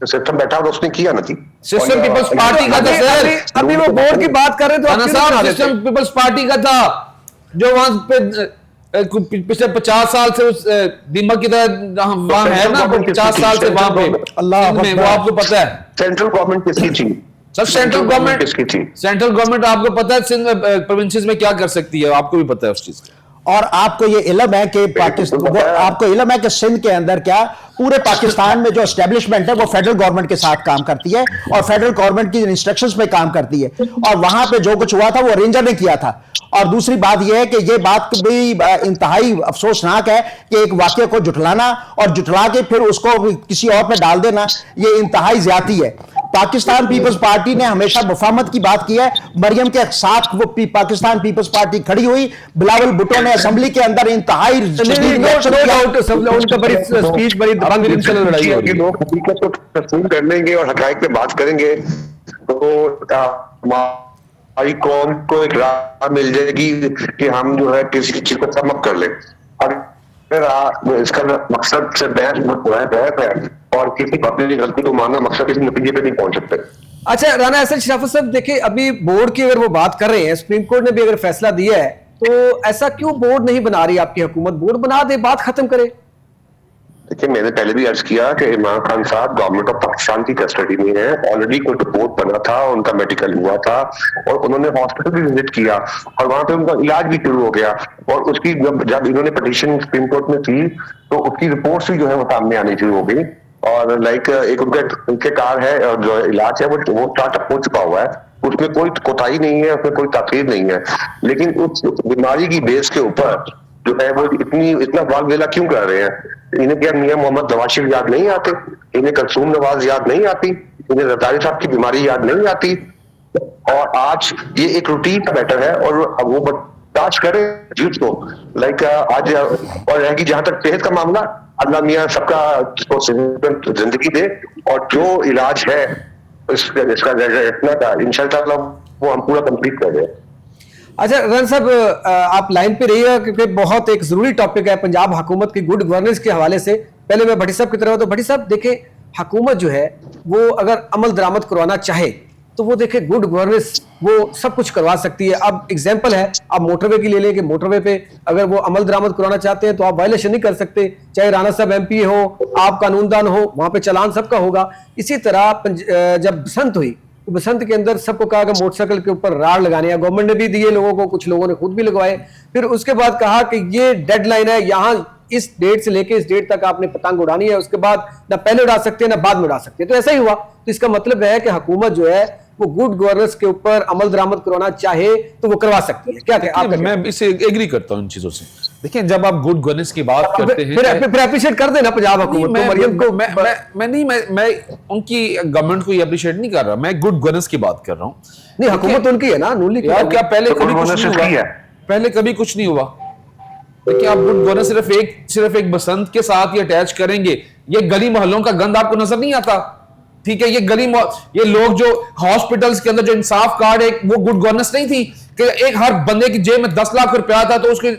सिस्टम बैठा था उसने किया ना। थी
सिस्टम पीपल्स पार्टी का था सर।
अभी वो बोर्ड की बात कर रहे थे तो
साहब, सिस्टम पीपल्स पार्टी का था जो वहां पे पिछले 50 साल से उस दीमक की तरह वहां है ना, 50 साल से वहां पे
अल्लाह
में, वो आपको पता है।
सेंट्रल गवर्नमेंट किसकी थी
सर? सेंट्रल गवर्नमेंट
किसकी थी?
सेंट्रल गवर्नमेंट आपको पता है सिंध में प्रोविंसेस में क्या कर सकती है, आपको भी पता है उस चीज का।
और आपको ये इल्म है कि पाकिस्तान, आपको इल्म है कि सिंध के अंदर क्या पूरे पाकिस्तान में जो एस्टेब्लिशमेंट है वो फेडरल गवर्नमेंट के साथ काम करती है और फेडरल गवर्नमेंट की इंस्ट्रक्शंस पे काम करती है, और वहां पे जो कुछ हुआ था वो रेंजर ने किया था। और दूसरी बात यह है कि ये बात भी इंतहाई अफसोसनाक है कि एक वाक्य को जुटलाना और जुटला के फिर उसको किसी और पे डाल देना, ये इंतहाई ज्यादती है। पाकिस्तान पीपल्स पार्टी ने हमेशा मुफाहमत की बात की है। मरियम के साथ वो पाकिस्तान पीपल्स पार्टी खड़ी हुई। बिलावल भुट्टो ने असेंबली के अंदर इंतहाई
उनका बड़ी स्पीच, बड़ी लड़ाई हो रही है।
लोग हकीकत को तस्लीम कर लेंगे और हकायक पे बात करेंगे तो हमारी कौम को एक राह मिल जाएगी कि हम जो है किसी चीज को समझ कर ले। इसका मकसद से बहस है और किसी अपनी गलती को मानना मकसद किसी नतीजे पे नहीं पहुंच सकते।
अच्छा राना एहसन शराफत साहब, देखिए अभी बोर्ड की अगर वो बात कर रहे हैं, सुप्रीम कोर्ट ने भी अगर फैसला दिया है तो ऐसा क्यों बोर्ड नहीं बना रही आपकी हुकूमत? बोर्ड बना दे, बात खत्म करे।
देखिए, मैंने पहले भी अर्ज किया कि इमरान खान साहब गवर्नमेंट ऑफ पाकिस्तान की कस्टडी में है। ऑलरेडी कोई रिपोर्ट बना था, उनका मेडिकल हुआ था और उन्होंने हॉस्पिटल भी विजिट किया और वहां पे उनका इलाज भी शुरू हो गया। और उसकी जब इन्होंने पिटीशन सुप्रीम कोर्ट में की तो उसकी रिपोर्ट्स भी जो है वो सामने आनी शुरू हो गई। और लाइक एक उनके कार है और जो इलाज है वो स्टार्टअप हो चुका हुआ है, उसमें कोई कोताही नहीं है, उसमें कोई ताखीर नहीं है। लेकिन उस बीमारी की बेस के ऊपर जो है वो इतना वाकवेला क्यों कर रहे हैं? इन्हें क्या मियां मोहम्मद नवाज शरीफ याद नहीं आते? इन्हें कलसूम नवाज याद नहीं आती? इन्हें जरदारी साहब की बीमारी याद नहीं आती? और आज ये एक रूटीन का मैटर है और वो बर्दाश्त करे जीत को। लाइक आज और रहेगी जहां तक सेहत का मामला, अल्लाह मियां सबका जिंदगी दे और जो इलाज है इसका इतना का इंशाल्लाह वो हम पूरा कंप्लीट कर रहे हैं।
अच्छा रन साहब, आप लाइन पे रहिएगा क्योंकि बहुत एक जरूरी टॉपिक है पंजाब हुकूमत की गुड गवर्नेंस के हवाले से। पहले मैं भट्टी साहब की तरफ, तो भट्टी साहब देखिए, हुकूमत जो है वो अगर अमल दरामद करवाना चाहे तो वो देखिए गुड गवर्नेंस वो सब कुछ करवा सकती है। अब एग्जांपल है, आप मोटरवे की ले लें कि मोटरवे पे अगर वो अमल दरामद करवाना चाहते हैं तो आप वायलेशन नहीं कर सकते, चाहे राना साहब एमपी हो, आप कानूनदान हो, वहां पे चालान सबका होगा। इसी तरह जब बसंत हुई तो बसंत के अंदर सबको कहा कि मोटरसाइकिल के ऊपर राड लगाने हैं, गवर्नमेंट ने भी दिए लोगों को, कुछ लोगों ने खुद भी लगवाए। फिर उसके बाद कहा कि ये डेडलाइन है, यहाँ इस डेट से लेके इस डेट तक आपने पतंग उड़ानी है, उसके बाद ना पहले उड़ा सकते हैं ना बाद में उड़ा सकते हैं। तो ऐसा ही हुआ। तो इसका मतलब है कि हुकूमत जो है वो गुड गवर्नेंस के ऊपर अमल दरामद करवाना चाहे तो वो करवा सकती है। क्या
मैं इससे एग्री करता हूं इन चीजों से। देखिए, जब आप गुड गवर्नेंस की बात करते हैं
फिर अप्रिशिएट कर देना पंजाब हुकूमत को, मरियम को।
मैं उनकी गवर्नमेंट को अप्रिशिएट नहीं कर रहा, मैं गुड गवर्नेंस की बात कर रहा हूं।
नहीं, हुकूमत उनकी है ना, नूली की।
क्या पहले कभी कुछ नहीं हुआ? पहले कभी कुछ नहीं हुआ। देखिए, आप गुड गवर्नेंस सिर्फ एक बसंत के साथ ही अटैच करेंगे। ये गली मोहल्लों का गंद आपको नजर नहीं आता? ठीक है, ये लोग जो हॉस्पिटल्स के अंदर जो इंसाफ कार्ड है वो गुड गवर्नेंस नहीं थी कि एक हर बंदे की जेब में 10 लाख रुपया था तो उसके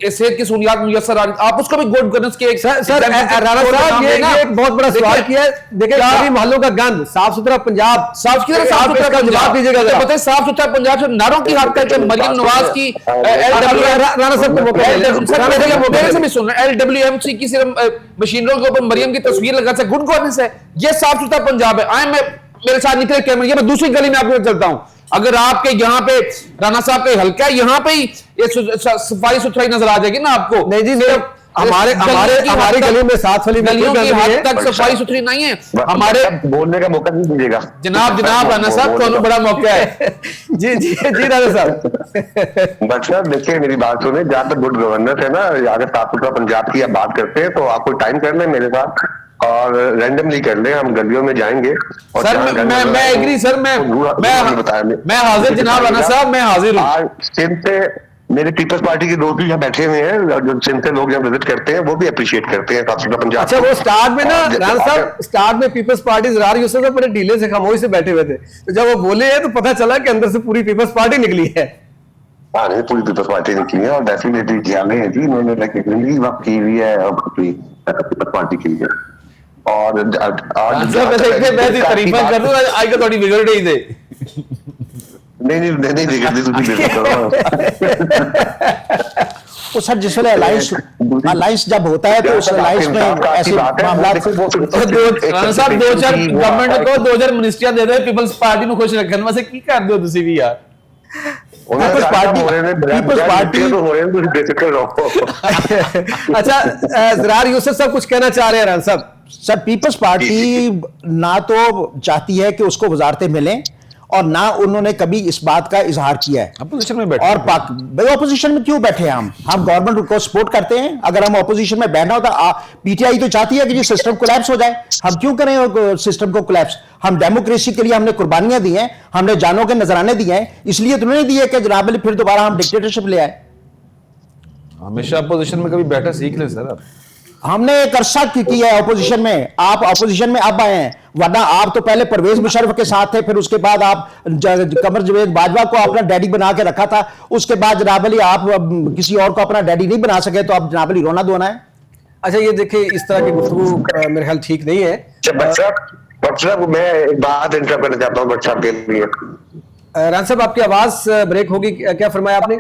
सेहत की सहूलियात मुयसर आ रही, आप उसको भी गुड गवर्नेंस के एक
सर राणा साहब ये एक बहुत बड़ा सवाल किया है। देखिए गली मोहल्लों का गंद, साफ सुथरा पंजाब,
साफ सुथरा
जवाब दीजिएगा जरा।
पता है साफ सुथरा पंजाब से नारों की हद करके मरियम नवाज की
राणा साहब को मौका
LWMC की सिर्फ मशीनरों के ऊपर मरियम की तस्वीर लगा से गुड गवर्नेंस है। ये साफ सुथरा पंजाब है। आए मैं मेरे साथ निकले कैमरे, ये मैं दूसरी गली में आपको चलता हूं, अगर आपके यहाँ पे राणा साहब का हल्का है, यहाँ पे ही ये सफाई सुथराई नजर आ जाएगी ना आपको।
नहीं जी, हमारी गली में साथ वाली
गलियों की हद तक सफाई सुथरी नहीं है हमारे।
बोलने का मौका नहीं दीजिएगा
जनाब राणा साहब को बड़ा मौका है।
जी राणा साहब।
बट सर देखिए मेरी बात सुने, जहाँ तक गुड गवर्नेंस है ना, अगर साफ सुथरा पंजाब की आप बात करते हैं तो आपको टाइम कर लें मेरे साथ और रैंडमली कर लें, हम गलियों में जाएंगे। और
सर मैं एग्री सर, मैं हाजिर जनाब राणा साहब, मैं हाजिर हूँ।
आज सिंध से मेरे पीपल्स पार्टी के दोस्त भी यहाँ बैठे हुए हैं, जो सिंध से लोग जब विजिट करते हैं वो भी अप्रिशिएट करते हैं साफ सुथरा पंजाब।
अच्छा, वो स्टार्ट में ना राणा साहब, स्टार्ट में पीपल्स पार्टी ज़रार यूसुफ साहब बड़े ढीले से खामोशी से बैठे हुए थे, तो जब वो बोले हैं तो पता चला कि अंदर से पूरी पीपल्स पार्टी निकली है।
हाँ नहीं, पूरी पीपल्स पार्टी निकली है और डेफिनेटली जाने हैं जी, इन्होंने जिंदगी वक्त की हुई है और पीपल्स पार्टी की है। और
तारीफा कर दूं आज का थोड़ी बिगड़ गई थे।
नहीं बिगड़ती,
तो सर जिस वेले अलायंस जब होता है तो उस अलायंस में ऐसे मामला
साहब 2000 गवर्नमेंट को 2000 मिनिस्ट्रियां दे दे पीपल्स पार्टी ਨੂੰ खुश रखਣ ਵਾਸਤੇ ਕੀ ਕਰਦੇ ਹੋ ਤੁਸੀਂ ਵੀ ਯਾਰ।
पीपल्स पार्टी
तो हो रहे हैं, तो बेफिक्र रहो।
अच्छा, ज़रार यूसुफ साहब कुछ कहना चाह रहे हैं राणा साहब।
सर पीपल्स पार्टी ना तो चाहती है कि उसको वजारतें मिलें और ना उन्होंने कभी इस बात का इजहार किया है।
अपोजिशन में बैठे
और अपोजिशन में क्यों बैठे हैं हम गवर्नमेंट को सपोर्ट करते हैं। अगर हम अपोजिशन में बैठना होता, पीटीआई तो चाहती है कि ये सिस्टम कोलैप्स हो जाए, हम क्यों करें सिस्टम को कोलैप्स। हम डेमोक्रेसी के लिए हमने कुर्बानियां दी हैं, हमने जानों के नजराने दिए हैं, इसलिए तो नहीं दिए कि जनाब फिर दोबारा हम डिक्टेटरशिप ले आए।
हमेशा अपोजिशन में कभी बैठा सीख ले सर।
हमने एक अरसा की है अपोजिशन में, आप अपोजिशन में अब आए हैं, वरना आप तो पहले परवेज मुशर्रफ के साथ थे, फिर उसके बाद आप कमर जवेद बाजवा को अपना डैडी बना के रखा था, उसके बाद जनाब अली आप किसी और को अपना डैडी नहीं बना सके, तो अब जनाब अली रोना धोना है।
अच्छा, ये देखिए इस तरह की गुफ्तगू मेरे ख्याल ठीक नहीं है।
बट मैं एक बात इंटरप्ट करना चाहता हूँ बट साहब के लिए।
राणा साहब आपकी आवाज ब्रेक होगी, क्या फरमाया आपने?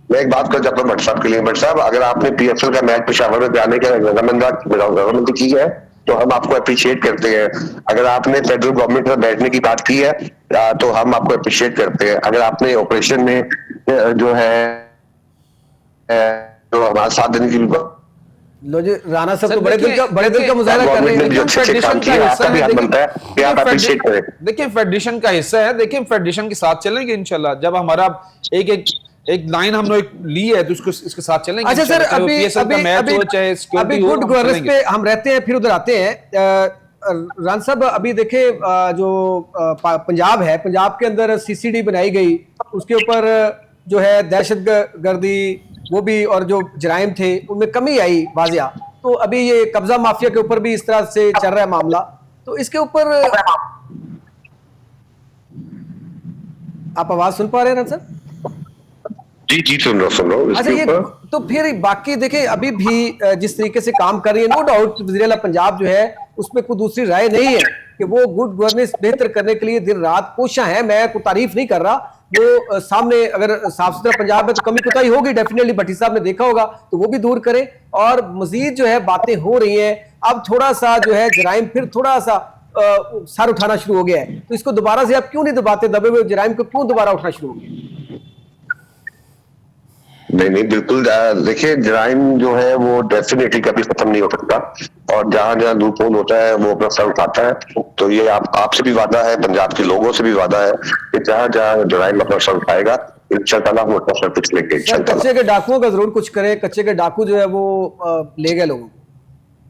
मैं एक बात कर चाहता हूँ भट्ट साहब के लिए। भट्ट साहब, अगर आपने PSL का मैच पेशावर में जाने का रजामंदी की है तो हम आपको अप्रिशिएट करते हैं। अगर आपने फेडरल गवर्नमेंट से बैठने की बात की है तो हम आपको अप्रिशिएट करते हैं। अगर आपने ऑपरेशन में जो है जो हमारा साथ देने की
लो जी, राणा साहब तो बड़े दिल का मुजाहरा कर रहे हैं।
देखिए फेडरेशन का हिस्सा है, देखिए फेडरेशन के साथ चलेंगे इंशाल्लाह। जब हमारा एक लाइन हमने ली है तो इसके साथ चलेंगे।
अच्छा सर, अभी गुड गवर्नेंस पे हम रहते हैं, फिर उधर आते हैं। राणा साहब, अभी देखे जो पंजाब है, पंजाब के अंदर CCD बनाई गई, उसके ऊपर जो है दहशत गर्दी वो भी और जो जराइम थे उनमें कमी आई वाजिया। तो अभी ये कब्जा माफिया के ऊपर भी इस तरह से चल रहा है मामला, तो इसके ऊपर आप आवाज सुन पा रहे हैं राणा साहब?
जी सुन रहा हूँ।
अच्छा, ये तो फिर बाकी देखें अभी भी जिस तरीके से काम कर रही है, नो डाउट वज़ीर-ए-आला पंजाब जो है उसमें कोई दूसरी राय नहीं है कि वो गुड गवर्नेंस बेहतर करने के लिए दिन रात कोशिश है। मैं कोई तारीफ नहीं कर रहा, वो सामने अगर साफ सुथरा पंजाब में तो कमी कोताही होगी डेफिनेटली, भट्टी साहब ने देखा होगा, तो वो भी दूर करें। और मजीद जो है बातें हो रही हैं, अब थोड़ा सा जो है जराइम फिर थोड़ा सा सर उठाना शुरू हो गया है, तो इसको दोबारा से आप क्यों नहीं दबाते? दबे हुए जराइम को क्यों दोबारा उठना शुरू हो गया?
नहीं बिल्कुल, देखिए जराइम जो है वो डेफिनेटली कभी खत्म नहीं हो सकता और जहां जहां लूप होल होता है वो अपना सर उठाता है। तो ये आपसे भी वादा है, पंजाब के लोगों से भी वादा है कि जहां जहां जराइम अपना सर उठाएगा इंशाअल्लाह हम अपना सर कुछ लेंगे।
कच्चे के डाकुओं का जरूर कुछ करें। कच्चे के डाकू जो है वो ले गए लोगों को,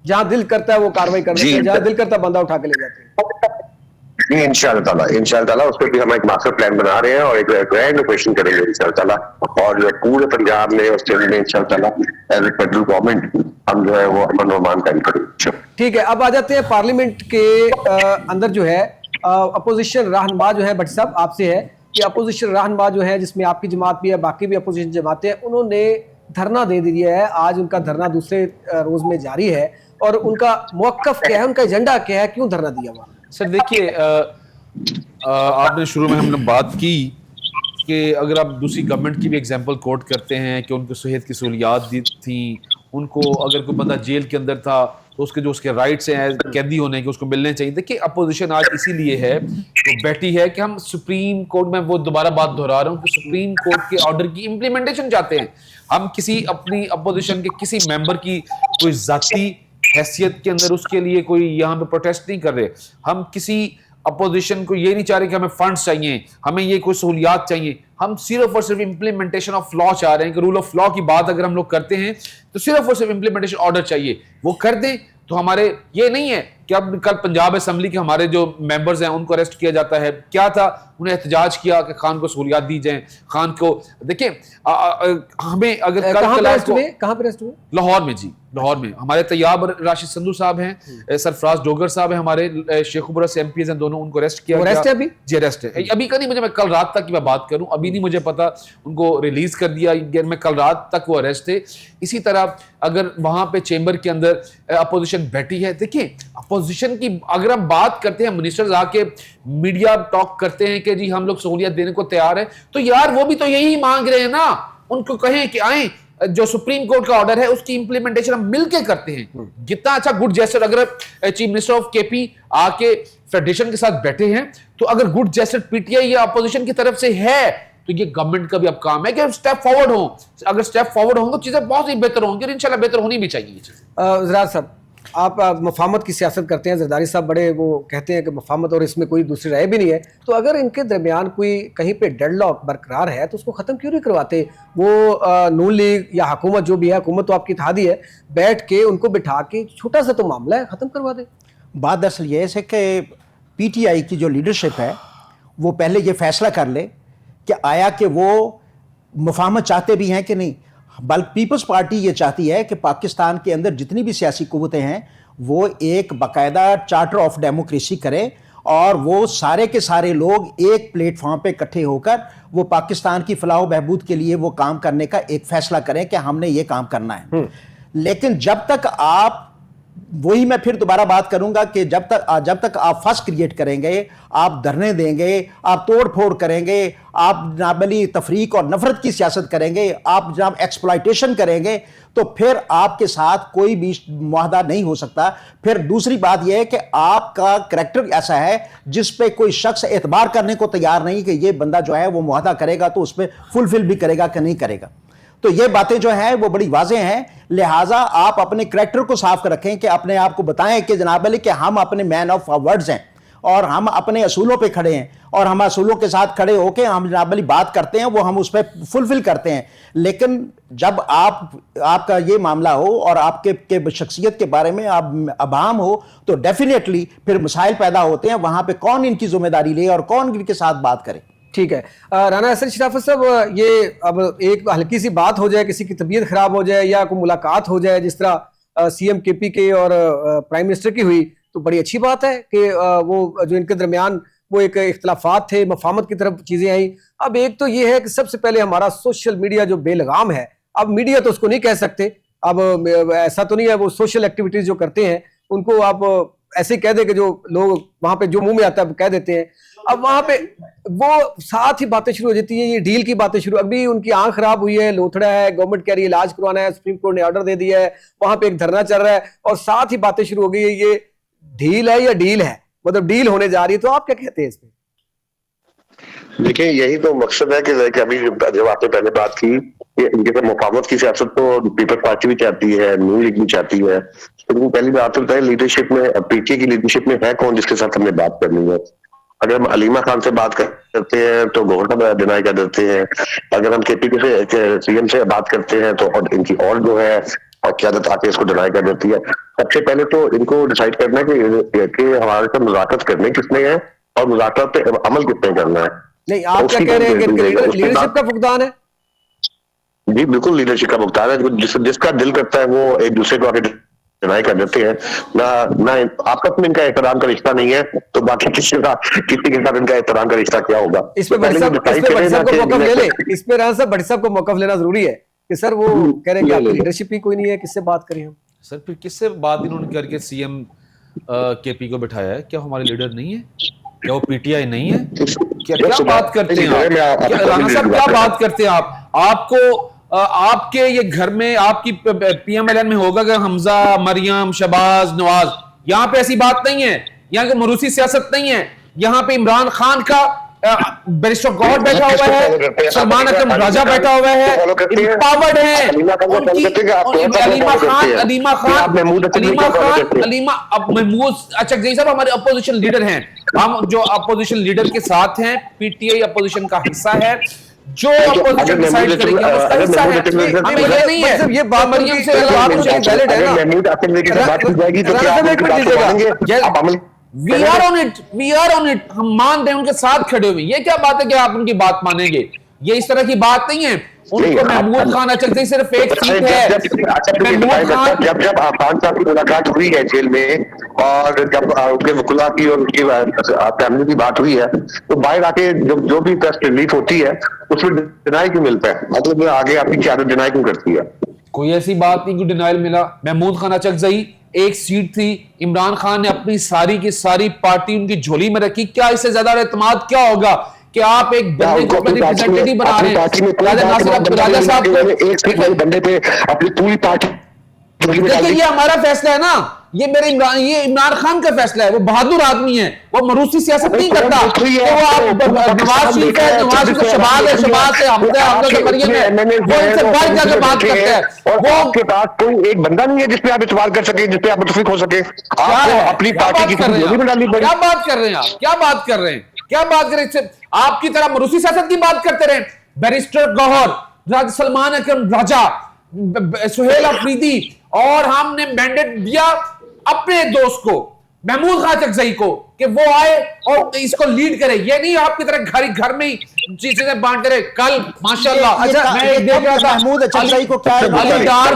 जहां दिल करता है वो कार्रवाई करते हैं, जहां दिल करता है बंदा उठा के ले जाते हैं।
इंशाअल्लाह उस पर भी हम एक मास्टर प्लान बना रहे हैं और एक ग्रैंड ऑपरेशन करेंगे इंशाअल्लाह। और पूरे पंजाब में उस में इंशाअल्लाह एज ए फेडरल गवर्नमेंट हम जो है वो अमन और मान कायम करेंगे।
ठीक है, अब आ जाते हैं पार्लियामेंट के अंदर जो है अपोजिशन रहनुमा जो है भट्ट साहब आपसे है कि अपोजिशन रहनुमा जो है, जिसमें आपकी जमात भी है, बाकी भी अपोजिशन जमातें हैं, उन्होंने धरना दे दिया है। आज उनका धरना दूसरे रोज में जारी है और उनका मौक़िफ़ क्या है, उनका एजेंडा क्या है, क्यों धरना दिया हुआ?
सर देखिए, आपने शुरू में हमने बात की कि अगर आप दूसरी गवर्नमेंट की भी एग्जांपल कोट करते हैं कि उनको सेहत की सहूलियात दी थी, उनको अगर कोई बंदा जेल के अंदर था तो उसके जो उसके राइट्स हैं कैदी होने के, उसको मिलने चाहिए। देखिए, अपोजिशन आज इसीलिए है तो बैठी है कि हम सुप्रीम कोर्ट में, वो दोबारा बात दोहरा रहा हूँ कि सुप्रीम कोर्ट के ऑर्डर की इंप्लीमेंटेशन चाहते हैं। हम किसी अपनी अपोजिशन के किसी मेंबर की कोई जाती हैसियत के अंदर उसके लिए कोई यहाँ पे प्रोटेस्ट नहीं कर रहे। हम किसी अपोजिशन को ये नहीं चाह रहे कि हमें फंड्स चाहिए, हमें ये कोई सहूलियात चाहिए। हम सिर्फ और सिर्फ इंप्लीमेंटेशन ऑफ लॉ चाह रहे हैं कि रूल ऑफ लॉ की बात अगर हम लोग करते हैं तो सिर्फ और सिर्फ इंप्लीमेंटेशन ऑर्डर चाहिए, वो कर दें। तो हमारे ये नहीं है कि अब कल पंजाब असेंबली के हमारे जो मेंबर्स हैं उनको अरेस्ट किया जाता है। क्या था, उन्हें एहतजाज किया कि खान को सहूलियात दी जाए, खान को। देखिए, हमें अगर
कहाँ पे अरेस्ट हुए?
लाहौर में जी, लाहौर में हमारे तैयाब राशिद संधू साहब हैं, सरफराज डोगर साहब हैं, हमारे शेखुपुरा से एमपीज हैं, दोनों, उनको अरेस्ट किया।
अरेस्ट है अभी?
जी, अरेस्ट है अभी का नहीं, मुझे, मैं कल रात तक की मैं बात करूं, अभी नहीं मुझे पता, उनको रिलीज कर दिया, मैं कल रात तक वो अरेस्ट थे। इसी तरह अगर वहां पे चेंबर के अंदर अपोजिशन बैठी है, देखिए अपोजिशन की अगर हम बात करते हैं, मिनिस्टर्स आके मीडिया टॉक करते हैं कि जी हम लोग सहूलियत देने को तैयार है, तो यार वो भी तो यही मांग रहे हैं ना, उनको कहें कि आए, जो सुप्रीम कोर्ट का ऑर्डर है उसकी इंप्लीमेंटेशन हम मिलके करते हैं। कितना अच्छा गुड जेस्चर, अगर चीफ मिनिस्टर ऑफ केपी आके फेडरेशन के साथ बैठे हैं तो अगर गुड जेस्चर पीटीआई या अपोजिशन की तरफ से है तो ये गवर्नमेंट का भी अब काम है कि स्टेप फॉरवर्ड हो। अगर स्टेप फॉरवर्ड होंगे तो चीजें बहुत ही बेहतर होंगी और इंशाल्लाह बेहतर होनी भी चाहिए ये चीजें।
ज़रार साहब, आप मफामत की सियासत करते हैं, जरदारी साहब बड़े वो कहते हैं कि मफामत और इसमें कोई दूसरी राय भी नहीं है, तो अगर इनके दरमियान कोई कहीं पे डेडलॉक बरकरार है तो उसको ख़त्म क्यों नहीं करवाते? वो नून लीग या हुकूमत जो भी है, हुकूमत तो आपकी इत्तेहादी है, बैठ के उनको बिठा के छोटा सा तो मामला है, ख़त्म करवा दे।
बात दरअसल ये है कि पीटीआई की जो लीडरशिप है वो पहले ये फैसला कर ले कि आया कि वो मुफाहमत चाहते भी हैं कि नहीं। बल्कि पीपल्स पार्टी ये चाहती है कि पाकिस्तान के अंदर जितनी भी सियासी कुव्वतें हैं वो एक बाकायदा चार्टर ऑफ डेमोक्रेसी करें और वो सारे के सारे लोग एक प्लेटफॉर्म पे इकट्ठे होकर वो पाकिस्तान की फलाह बहबूद के लिए वो काम करने का एक फैसला करें कि हमने ये काम करना है। लेकिन जब तक आप, वही मैं फिर दोबारा बात करूंगा कि जब तक आप फर्स्ट क्रिएट करेंगे, आप धरने देंगे, आप तोड़ फोड़ करेंगे, आप नाबली तफरीक और नफरत की सियासत करेंगे, आप जनाब एक्सप्लॉयटेशन करेंगे, तो फिर आपके साथ कोई भी मुआहदा नहीं हो सकता। फिर दूसरी बात यह है कि आपका करैक्टर ऐसा है जिस पे कोई शख्स एतबार करने को तैयार नहीं कि ये बंदा जो है वो मुआहदा करेगा तो उस पर फुलफिल भी करेगा कि नहीं करेगा। तो ये बातें जो हैं वो बड़ी वाज़ेह हैं। लिहाजा आप अपने करैक्टर को साफ कर रखें कि अपने आप को बताएं कि जनाब अली कि हम अपने मैन ऑफ वर्ड्स हैं और हम अपने असूलों पे खड़े हैं और हम असूलों के साथ खड़े होकर हम जनाब अली बात करते हैं, वो हम उस पर फुलफिल करते हैं। लेकिन जब आपका ये मामला हो और आपके शख्सियत के बारे में आप अबाम हो तो डेफिनेटली फिर मसाइल पैदा होते हैं। वहाँ पर कौन इनकी जिम्मेदारी ले और कौन इनके साथ बात करे।
ठीक है, राना असद शराफत साहब, ये अब एक हल्की सी बात हो जाए, किसी की तबीयत खराब हो जाए या कोई मुलाकात हो जाए, जिस तरह सीएम केपी के और प्राइम मिनिस्टर की हुई, तो बड़ी अच्छी बात है कि वो जो इनके दरमियान वो एक इख्तलाफात थे, मफामत की तरफ चीजें आई। अब एक तो ये है कि सबसे पहले हमारा सोशल मीडिया जो बेलगाम है, अब मीडिया तो उसको नहीं कह सकते, अब ऐसा तो नहीं है, वो सोशल एक्टिविटीज जो करते हैं उनको आप ऐसे कह दे कि जो लोग वहां पे जो मुंह में आता है वो कह देते हैं। अब वहां पे वो साथ ही बातें शुरू हो जाती हैं, ये डील की बातें शुरू। अभी उनकी आंख खराब हुई है, लोथड़ा है, गवर्नमेंट कह रही है इलाज करवाना है, सुप्रीम कोर्ट ने ऑर्डर दे दिया है, वहां पे एक धरना चल रहा है और साथ ही बातें शुरू हो गई है, ये ढील है या डील है, मतलब डील होने जा रही है। तो आप क्या कहते हैं इसमें?
देखिए, यही तो मकसद है कि अभी जब आपने पहले बात की कि इनके साथ मुफावमत की सियासत तो पीपल्स पार्टी भी चाहती है, नून लीग भी चाहती है, तो पहली बात तो बताए लीडरशिप में, पीटीआई की लीडरशिप में है कौन जिसके साथ हमने बात करनी है। अगर हम अलीमा खान से बात करते हैं तो गवर्नर डिनाई कर देते हैं, अगर हम केपी से सीएम से बात करते हैं तो और इनकी और जो है और क्यादत आके इसको डिनाई कर देती है। सबसे पहले तो इनको डिसाइड करना है कि हमारे साथ मुज़ाकरत करने किसने है और मुज़ाकरत पे अमल किसने करना है।
नहीं, आप क्या कह रहे हैं कि लीडरशिप का फुकदान है?
जी बिल्कुल, लीडरशिप का भुगतान है। जिसका दिल करता है वो एक दूसरे को आगे डिनाई कर देते हैं ना ना आपस में इनका एहतराम का रिश्ता नहीं है, तो बाकी किसी के साथ इनका एहतराम का रिश्ता क्या होगा?
इस पे भट्ट साहब को मौका ले ले, इस पे राणा साहब भट्ट साहब को मौका लेना जरूरी है कि सर वो कह रहे हैं कि आपकी लीडरशिप ही कोई नहीं है, किससे बात करें हम?
सर फिर किससे बात इन्होंने करके सीएम केपी को बिठाया है? क्या हमारे लीडर नहीं है? क्या वो पीटीआई नहीं है? क्या बात करते हैं आप? राणा साहब क्या बात करते हैं आप? आपको आपके ये घर में आपकी पीएमएलएन में होगा कि हमजा, मरियम, शहबाज, नवाज, यहां पे ऐसी बात नहीं है। यहां की मरूसी सियासत नहीं है। यहां पे इमरान खान का बैरिस्टर गौहर बैठा हुआ है, सलमान अकरम राजा बैठा हुआ है, एम्पावर्ड है महमूद। अच्छा जैसे साहब हमारे अपोजिशन लीडर हैं, हम जो अपोजिशन लीडर के साथ हैं, पीटीआई अपोजिशन का हिस्सा है, जो अपोजिशन डिसाइड करेंगे उसका हिस्सा है। हमें ये नहीं है ये बात मरियम से बात वैलिड है ना,
महमूद आसिफ ने की बात की जाएगी तो क्या आप अमल
वी आर ऑन इट, हम मान रहे हैं, उनके साथ खड़े हुए। ये क्या बात है कि आप उनकी बात मानेंगे? ये इस तरह की बात नहीं है। उनको महमूद खान अचल से सिर्फ एक सीट है।
जब खान साहब की मुलाकात हुई है जेल में, और जब उनके वकुला की और उनकी फैमिली की बात हुई है, तो बाहर आके जो भी प्रेस रिलीज होती है उसमें डिनाई क्यों मिलता है? मतलब आगे आपकी क्यादत डिनाई क्यों करती है?
कोई ऐसी बात नहीं कि डिनाइल मिला। महमूद खान अचकजई एक सीट थी, इमरान खान ने अपनी सारी की सारी पार्टी उनकी झोली में रखी। क्या इससे ज्यादा एतमाद क्या होगा कि आप एक बंदे को अपने रिप्रेजेंटेटिव बना रहे हैं? राजा साहब
एक बंदे पे अपनी पूरी पार्टी,
देखिए ये हमारा फैसला है ना, ये इमरान खान का फैसला है। वो बहादुर आदमी है, वो मरूसी सियासत नहीं करता। तो वो आप नवाज शरीफ है, नवाज शरीफ शहबाज है, शहबाज है, हमजा से मरियम है, वो इनसे बढ़ जाकर बात करते हैं।
वो आपके पास कोई एक बंदा नहीं है जिसपे आप इतबार कर सके, जिसपे आप मुतफिक हो सके। आपको अपनी पार्टी की जोड़ी में डालनी पड़ी।
क्या बात कर रहे हैं आप? क्या बात कर रहे हैं? क्या बात कर रहे हैं? आपकी तरह मरूसी सियासत की बात करते रहे। बैरिस्टर गौहर, सलमान अकरम राजा, सुहेल अफरीदी, और हमने मैंडेट दिया अपने दोस्त को महमूद खान अचकजई को कि वो आए और इसको लीड करे। ये नहीं आपकी तरह घर में ही चीजें बांटते रहे। कल माशाल्लाह मैं देख रहा था
महमूद अचकजई को क्या
अली डार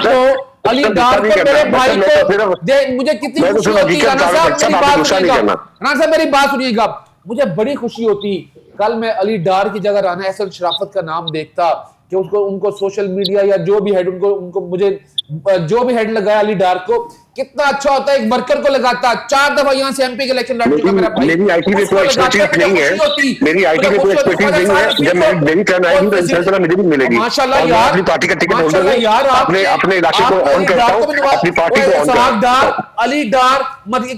को मेरे भाई को मुझे कितनी खुशी होती है। राणा साहब मेरी बात सुनिएगा, मुझे बड़ी खुशी होती कल मैं अली डार की जगह राना एहसन शराफत का नाम देखता कि उनको सोशल मीडिया या जो भी हेड उनको मुझे जो भी हेड लगाया अली डार को, कितना अच्छा होता है। एक वर्कर को लगाता, 4 दफा यहां से एमपी के इलेक्शन लड़ चुका मेरा भाई।
मेरी आईटी में कोई एक्सपर्टीज नहीं है, मेरी आईटी में कोई एक्सपर्टीज नहीं है। जब मेरी टर्न आएगी तो इंशाल्लाह मुझे भी मिलेगी।
माशाल्लाह यार,
अपनी पार्टी का टिकट होल्डर है, अपने इलाके को ऑन करता हूं, अपनी पार्टी को ऑन करता हूं।
अली डार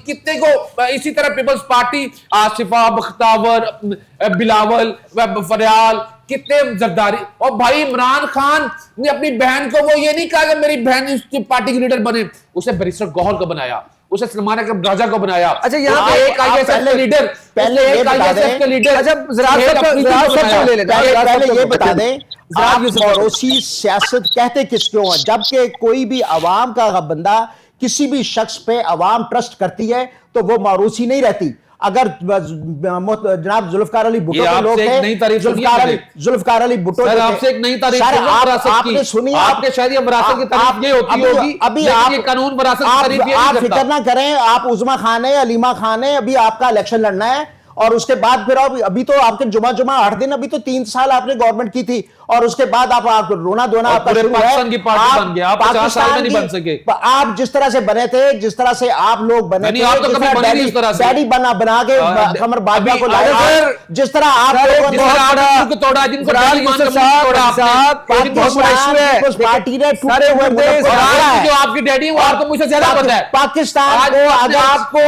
कितने को इसी तरह पीपल्स पार्टी, आसिफा, बख्तावर, बिलावल, फरियाल, कितने जरदारी। और भाई इमरान खान ने अपनी बहन को वो ये नहीं कहा कि मेरी बहन इसकी पार्टी की लीडर बने, उसे बैरिस्टर गौहर को बनाया, उसे सलमान अकरम राजा को बनाया।
अच्छा यहाँ
पे एक आईएएस के लीडर,
पहले ये बता दें आप मरूसी सियासत कहते किसको हैं? जबकि कोई भी अवाम का बंदा किसी भी शख्स पे अवाम ट्रस्ट करती है तो वो मरूसी नहीं रहती। अगर जनाब जुल्फकार अली भुट्टो के लोग थे, जुल्फकार अली भुट्टो
सर आपसे एक नई तारीफ
आपने सुनी,
आपके शायद ये विरासत की तारीफ ये होती होगी,
अभी
आप ये कानून विरासत की तारीफ ये
आप फिक्र ना करें। आप उज़मा खान है, अलीमा खान है, अभी आपका इलेक्शन लड़ना है और उसके बाद फिर अभी तो आपके जुमा 8 दिन, अभी तो 3 साल आपने गवर्नमेंट की थी और उसके बाद आप रोना धोना आपका शुरू है।
पाकिस्तान की पार्टी बन गए आप, 50 साल में नहीं बन सके।
आप जिस तरह से बने थे, जिस तरह से आप लोग बने थे, डैडी बना के कमर बाजवा को लाया, जिस तरह आप पार्टी ने टूटे हुए
जो आपकी डैडी वो आपको मुझसे ज्यादा पता है।
पाकिस्तान को अगर
आपको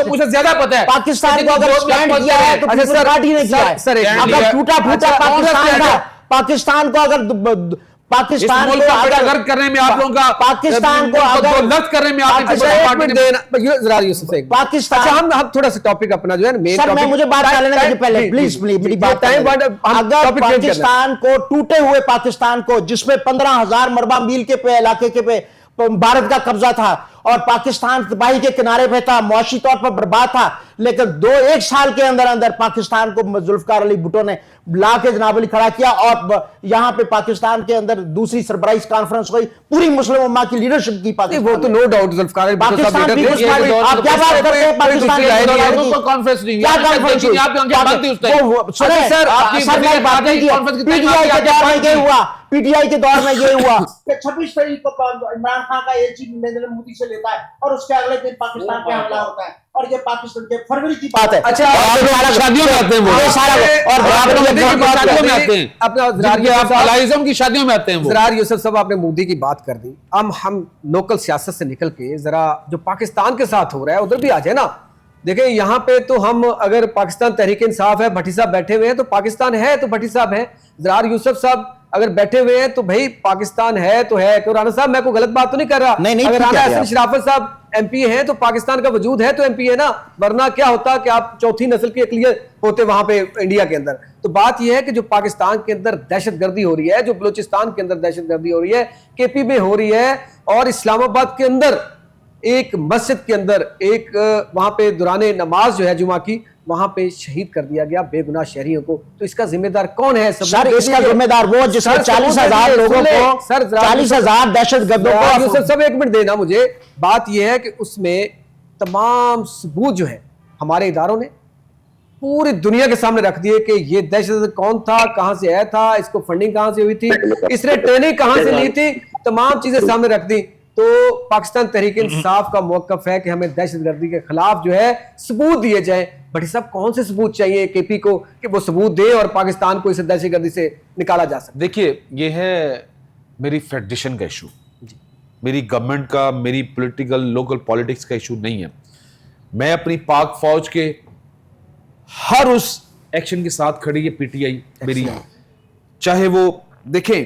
मुझसे ज्यादा पता है,
पाकिस्तान को अगर स्टैंड किया है तो पार्टी ने किया है। अगर टूटा फूटा पाकिस्तान को अगर पाकिस्तान को
अगर करने में आप लोगों का
पाकिस्तान को अगर
लत करने में
पाकिस्तान,
अच्छा हम थोड़ा सा टॉपिक अपना जो है मेन
सर मैं मुझे बात करने दीजिए पहले प्लीज मेरी बात। अगर पाकिस्तान को टूटे हुए पाकिस्तान को जिसमें 15,000 मरबा मील के पे इलाके के पे भारत का कब्जा था और पाकिस्तान तबाही के किनारे पे था, मुआशी तौर पर बर्बाद था, लेकिन एक साल के अंदर अंदर पाकिस्तान को जुल्फकार अली भुट्टो ने ला के जनाब अली खड़ा किया और यहां पे पाकिस्तान के अंदर दूसरी सरप्राइज कॉन्फ्रेंस हुई पूरी मुस्लिम उम्मा की लीडरशिप की।
वो तो नो डाउट जुल्फकार अली भुट्टो साहब
पाकिस्तान पीपुल्स पार्टी, आप क्या बात करते हैं पाकिस्तान की
कॉन्फ्रेंस नहीं
क्या कॉन्फ्रेंस हुई? पीटीआई के दौर में ये हुआ, पीटीआई के दौर में ये हुआ कि 26 तारीख को इमरान खान का एलची नरेंद्र मोदी से लेता है और उसके अगले दिन पाकिस्तान पे हमला होता है और ये पाकिस्तान के फरवरी की बात है।
अच्छा,
शादियों में आते हैं वो, शादियों की शादियों में आते हैं वो।
ज़रार यूसुफ साहब, आपने मोदी की बात कर दी, हम लोकल सियासत से निकल के जरा जो पाकिस्तान के साथ हो रहा है उधर भी आ जाए ना। देखिए यहाँ पे तो हम, अगर पाकिस्तान तहरीक इंसाफ है, भट्टी साहब बैठे हुए हैं, तो पाकिस्तान है तो भट्टी साहब है। ज़रार यूसुफ साहब अगर बैठे हुए हैं तो भाई पाकिस्तान है तो है। क्यों राना साहब, मैं कोई गलत बात तो नहीं कर रहा।
नहीं,
अगर राना हसन शराफत साहब एमपी हैं तो पाकिस्तान का वजूद है तो एमपी है ना, वरना क्या होता कि आप चौथी नस्ल के अकलियत होते वहां पे इंडिया के अंदर। तो बात यह है कि जो पाकिस्तान के अंदर दहशतगर्दी हो रही है, जो बलूचिस्तान के अंदर दहशतगर्दी हो रही है, केपी में हो रही है, और इस्लामाबाद के अंदर एक मस्जिद के अंदर एक वहां पे दौराने नमाज जो है जुमा की, वहां पे शहीद कर दिया गया बेगुनाह शहरियों को। तो इसका जिम्मेदार कौन है?
सर इसका जिम्मेदार वो जिसने 40,000 लोगों को, 40,000 दहशतगर्दों को।
सब एक मिनट देना मुझे। बात यह है कि उसमें तमाम सबूत जो है हमारे इदारों ने पूरी दुनिया के सामने रख दिए कि ये दहशत कौन था, कहां से आया था, इसको फंडिंग कहां से हुई थी, इसने ट्रेनिंग कहां से ली थी, तमाम चीजें सामने रख दी। तो पाकिस्तान तहरीक इंसाफ का मौकफ है कि हमें दहशतगर्दी के खिलाफ जो है सबूत दिए जाएं। भट्टी साहब, कौन से सबूत चाहिए केपी को कि वो सबूत दे और पाकिस्तान को इस दहशतगर्दी से निकाला जा सके?
देखिए, ये है मेरी फेडरेशन का इशू, मेरी गवर्नमेंट का, मेरी पॉलिटिकल लोकल पॉलिटिक्स का इशू नहीं है। मैं अपनी पाक फौज के हर उस एक्शन के साथ खड़ी है पीटीआई मेरी, चाहे वो देखें,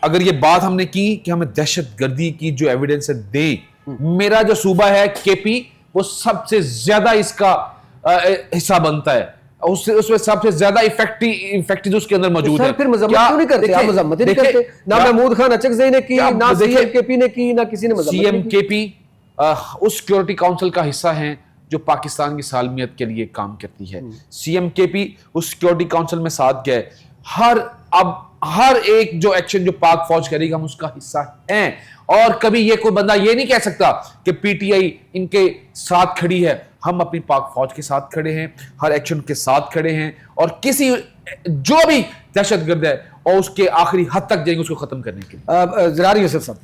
अगर ये बात हमने की कि हमें दहशतगर्दी की जो एविडेंस है दें, मेरा जो सूबा है केपी वो सबसे ज्यादा इसका हिस्सा बनता है, उसमें सबसे ज्यादा इफेक्टिव उसके अंदर मौजूद है।
फिर मजम्मत क्यों नहीं करते? आप मजम्मत नहीं करते। ना महमूद खान अचकज़ई ने की, ना सीएम केपी ने की, ना किसी ने मजम्मत।
सीएम केपी उस सिक्योरिटी काउंसिल का हिस्सा हैं जो पाकिस्तान की सालमियत के लिए काम करती है। सीएम केपी उस सिक्योरिटी काउंसिल में साथ गए। हर एक जो एक्शन जो पाक फौज करेगी हम उसका हिस्सा हैं, और कभी ये कोई बंदा ये नहीं कह सकता कि पीटीआई इनके साथ खड़ी है। हम अपनी पाक फौज के साथ खड़े हैं, हर एक्शन के साथ खड़े हैं, और किसी जो भी दहशतगर्द है और उसके आखिरी हद तक जाएंगे उसको खत्म करने के लिए।
ज़रार यूसुफ साहब,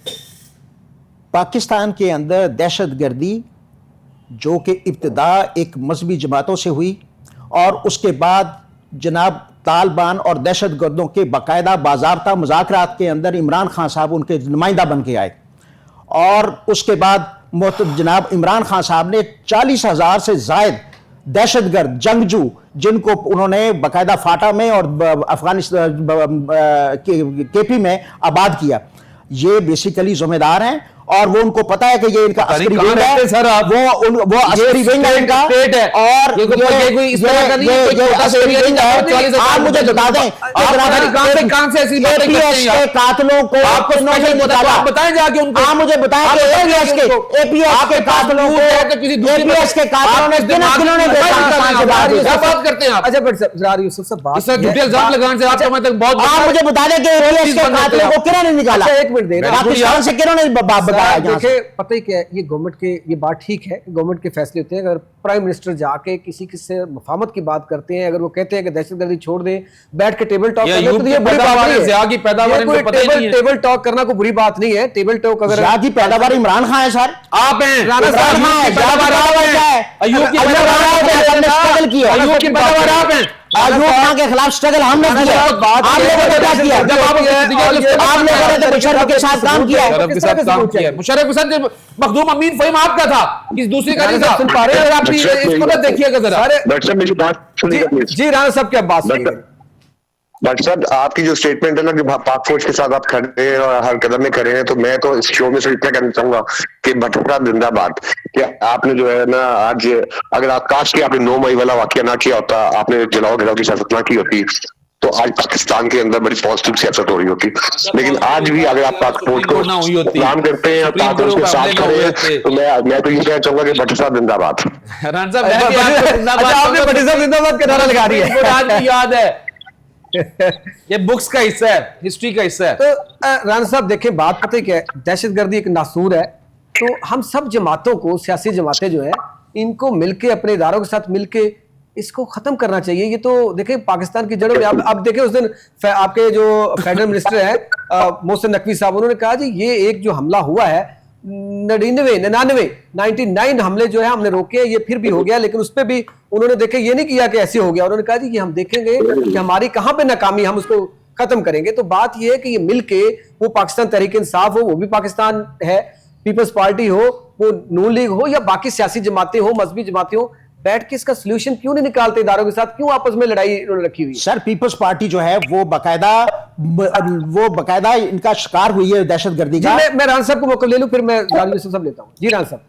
पाकिस्तान के अंदर दहशतगर्दी जो कि इब्तिदा एक मजहबी जमातों से हुई और उसके बाद जनाब तालिबान और दहशतगर्दों के बाकायदा बाज़ाब्ता मुज़ाकरात के अंदर इमरान खान साहब उनके नुमाइंदा बन के आए, और उसके बाद जनाब इमरान खान साहब ने 40,000 से जायद दहशतगर्द जंगजू जिनको उन्होंने बाकायदा फाटा में और अफगानिस्तान केपी में आबाद किया, ये बेसिकली जिम्मेदार हैं और वो उनको पता है कि ये इनका अस्करी विंग है,
सर आप
वो अस्करी विंग है इनका, और आप मुझे बता दें
कहां से ऐसी बातें करते हैं
के कातलों को
आपको आप बताएं जाके उनको,
आप मुझे बताएं कि एपीएस के कातलों को किसी एपीएस के कातलों ने किन्होंने
क्या बात करते हैं आप?
अच्छा बट ज़रार यूसुफ साहब, बात
इससे झूठे इल्जाम लगाने से आपको मैं तक बहुत,
आप मुझे बता दें कि एपीएस के कातलों को किन्होंने निकाला?
एक मिनट देना,
पाकिस्तान से किन्होंने
देखिए पता ही क्या है, ये गवर्नमेंट के, ये बात ठीक है कि गवर्नमेंट के फैसले होते हैं। अगर प्राइम मिनिस्टर जाके किसी से मुफाहमत की बात करते हैं, अगर वो कहते हैं कि दहशतगर्दी छोड़ दें, बैठ के टेबल टॉक करना, तो ये बुरी बात नहीं है। टेबल टॉक करना कोई बुरी बात नहीं है। टेबल टॉक अगर
की पैदावार इमरान खान है सर,
आप हैं
राणा साहब
अयूब की पैदावार आप हैं,
अयूब खान के खिलाफ स्ट्रगल हमने किया, आप लोगों ने क्या किया?
जब
आप लोगों ने तो मुशर्रफ के साथ काम किया है,
मुशर्रफ के साथ मखदूम अमीन फहीम आपका था, किसी दूसरे का नहीं था। सुन पा रहे हैं आप? इसको तो देखिएगा जरा।
डॉक्टर साहब मेरी बात सुनिए
जी राणा साहब क्या बात है?
डॉक्टर साहब आपकी जो स्टेटमेंट है ना कि पाक फौज के साथ आप खड़े हैं और हर कदम में खड़े हैं, तो मैं तो इस शो में से इतना कहना चाहूंगा कि भट्टी साहब जिंदाबाद। कि आपने जो है ना आज, अगर आप काश के आपने 9 मई वाला वाकया ना किया होता, आपने जलाओ घिराव की सियासत ना की होती, तो आज पाकिस्तान के अंदर बड़ी पॉजिटिव सियासत हो रही होती। लेकिन आज भी अगर आप पासपोर्ट को प्लान करते हैं और उसके साथ खड़े हैं, तो मैं तो ये कहना चाहूंगा कि भट्ट साहब जिंदाबाद।
राना साहब मैं भी आपको जिंदाबाद
अच्छा, आपने भट्ट साहब जिंदाबाद का नारा लगा दिया है।
आज की याद है, ये बुक्स का हिस्सा है, हिस्ट्री का हिस्सा है।
तो राना साहब देखें, बात पता है क्या है, दहशतगर्दी एक नासूर है। तो हम सब जमातों को, सियासी जमातें जो है, इनको मिलके, अपने इदारों के साथ मिलके इसको खत्म करना चाहिए। ये तो देखें पाकिस्तान की जड़ों में, अब देखें उस दिन आपके जो फेडरल मिनिस्टर है मोहसिन नकवी साहब, उन्होंने कहा जी ये एक जो हमला हुआ है 99 हमले जो है हमने रोके, ये फिर भी हो गया, लेकिन उस पर भी उन्होंने देखे ये नहीं किया कि ऐसे हो गया। उन्होंने कहा जी कि हम देखेंगे कि हमारी कहां पे नाकामी, हम उसको खत्म करेंगे। तो बात ये है कि ये मिलके, वो पाकिस्तान तहरीक इंसाफ हो, वो भी पाकिस्तान है, पीपल्स पार्टी हो, वो नून लीग हो, या बाकी सियासी जमातें हो, मजहबी जमातें हो, बैठ के इसका सलूशन क्यों नहीं निकालते इदारों के साथ? क्यों आपस में लड़ाई इन्होंने रखी हुई?
सर पीपल्स पार्टी जो है वो बकायदा इनका शिकार हुई है दहशतगर्दी का।
मैं राना साहब को मौका ले लूं, फिर मैं जावेद यूसुफ साहब लेता हूं। जी राना साहब।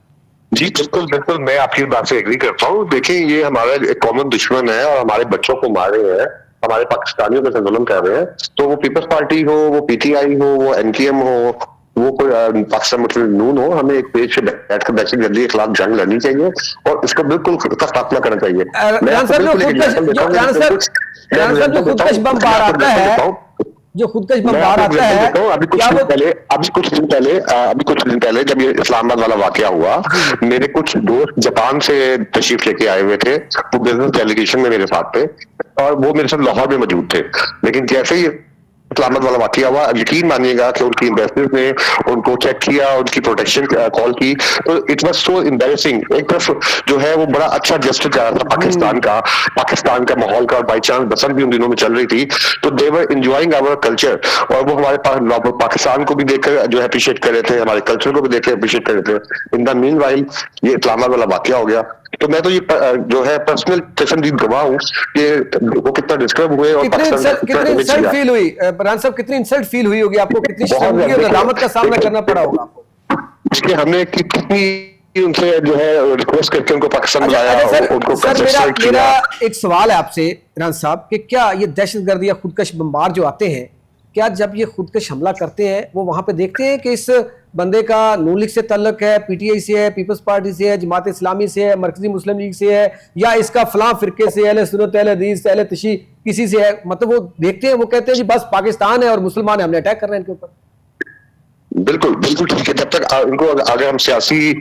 जी बिल्कुल बिल्कुल, मैं आपकी बात से एग्री करता हूँ। देखिए ये हमारा एक कॉमन दुश्मन है और हमारे बच्चों को मार रहे हैं, हमारे पाकिस्तानियों पे जुल्म कर रहे हैं। तो वो पीपल्स पार्टी हो, वो पीटीआई हो, वो एनकेएम हो, वो कोई पाकिस्तान मुस्लिम नून हो, हमें एक पेज पे बैठकर दहशतगर्दी के खिलाफ जंग लड़नी चाहिए और इसका बिल्कुल खात्मा करना चाहिए।
राना साहब जो खुदकश बम बाहर आता है, जो खुदकश बम बाहर आता है,
अभी कुछ दिन पहले जब ये इस्लामाबाद वाला वाकया हुआ, मेरे कुछ दोस्त जापान से तशरीफ लेके आए हुए थे, वो बिजनेस डेलीगेशन में मेरे साथ थे और वो मेरे साथ लाहौर में मौजूद थे। लेकिन जैसे ही इस्लामाबाद वाला वाकया हुआ, यकीन मानिएगा कि उनकी एम्बेसडर्स ने उनको चेक किया, उनकी प्रोटेक्शन कॉल की, तो इट वाज सो एम्बैरेसिंग। एक तरफ जो है वो बड़ा अच्छा जेस्चर जा रहा था पाकिस्तान का माहौल का, और बाई चांस बसंत भी उन दिनों में चल रही थी, तो दे वर एंजॉयिंग आवर कल्चर, और वो हमारे पाकिस्तान को भी देखकर जो है अप्रिशिएट कर रहे थे, हमारे कल्चर को भी देखकर अप्रिशिएट कर रहे थे। इन द मीन वाइल ये इस्लामाबाद वाला वाकया हो गया। तो मैं तो ये जो है पर्सनल पसंदीद गवाह हूँ कि वो कितना डिस्टर्ब हुए और
कितनी इंसल्ट फील हुई राना साहब, कितनी इंसल्ट फील हुई होगी आपको, कितनी शर्मिंदगी और नदामत का सामना करना पड़ा होगा आपको,
इसलिए हमने कितनी उनसे जो है रिक्वेस्ट करके उनको पाकिस्तान बुलाया, उनको
मेरा एक सवाल है आपसे राना साहब कि क्या ये दहशतगर्द या खुदकश बमबार जो आते हैं, क्या जब ये खुदकश हमला करते हैं वो वहां पे देखते हैं कि इस बंदे का नून लीग से तल्लुक है, पीटीआई से है, पीपल्स पार्टी से है, जमात इस्लामी से है, मरकजी मुस्लिम लीग से है, या इसका फलां फिरके से, अहले सुन्नत अहले हदीस अहले तशी किसी से है? मतलब वो देखते हैं, वो कहते हैं जी बस पाकिस्तान है और मुसलमान है, हमने अटैक करना है इनके ऊपर।
बिल्कुल बिल्कुल ठीक है। जब तक इनको अगर हम सियासी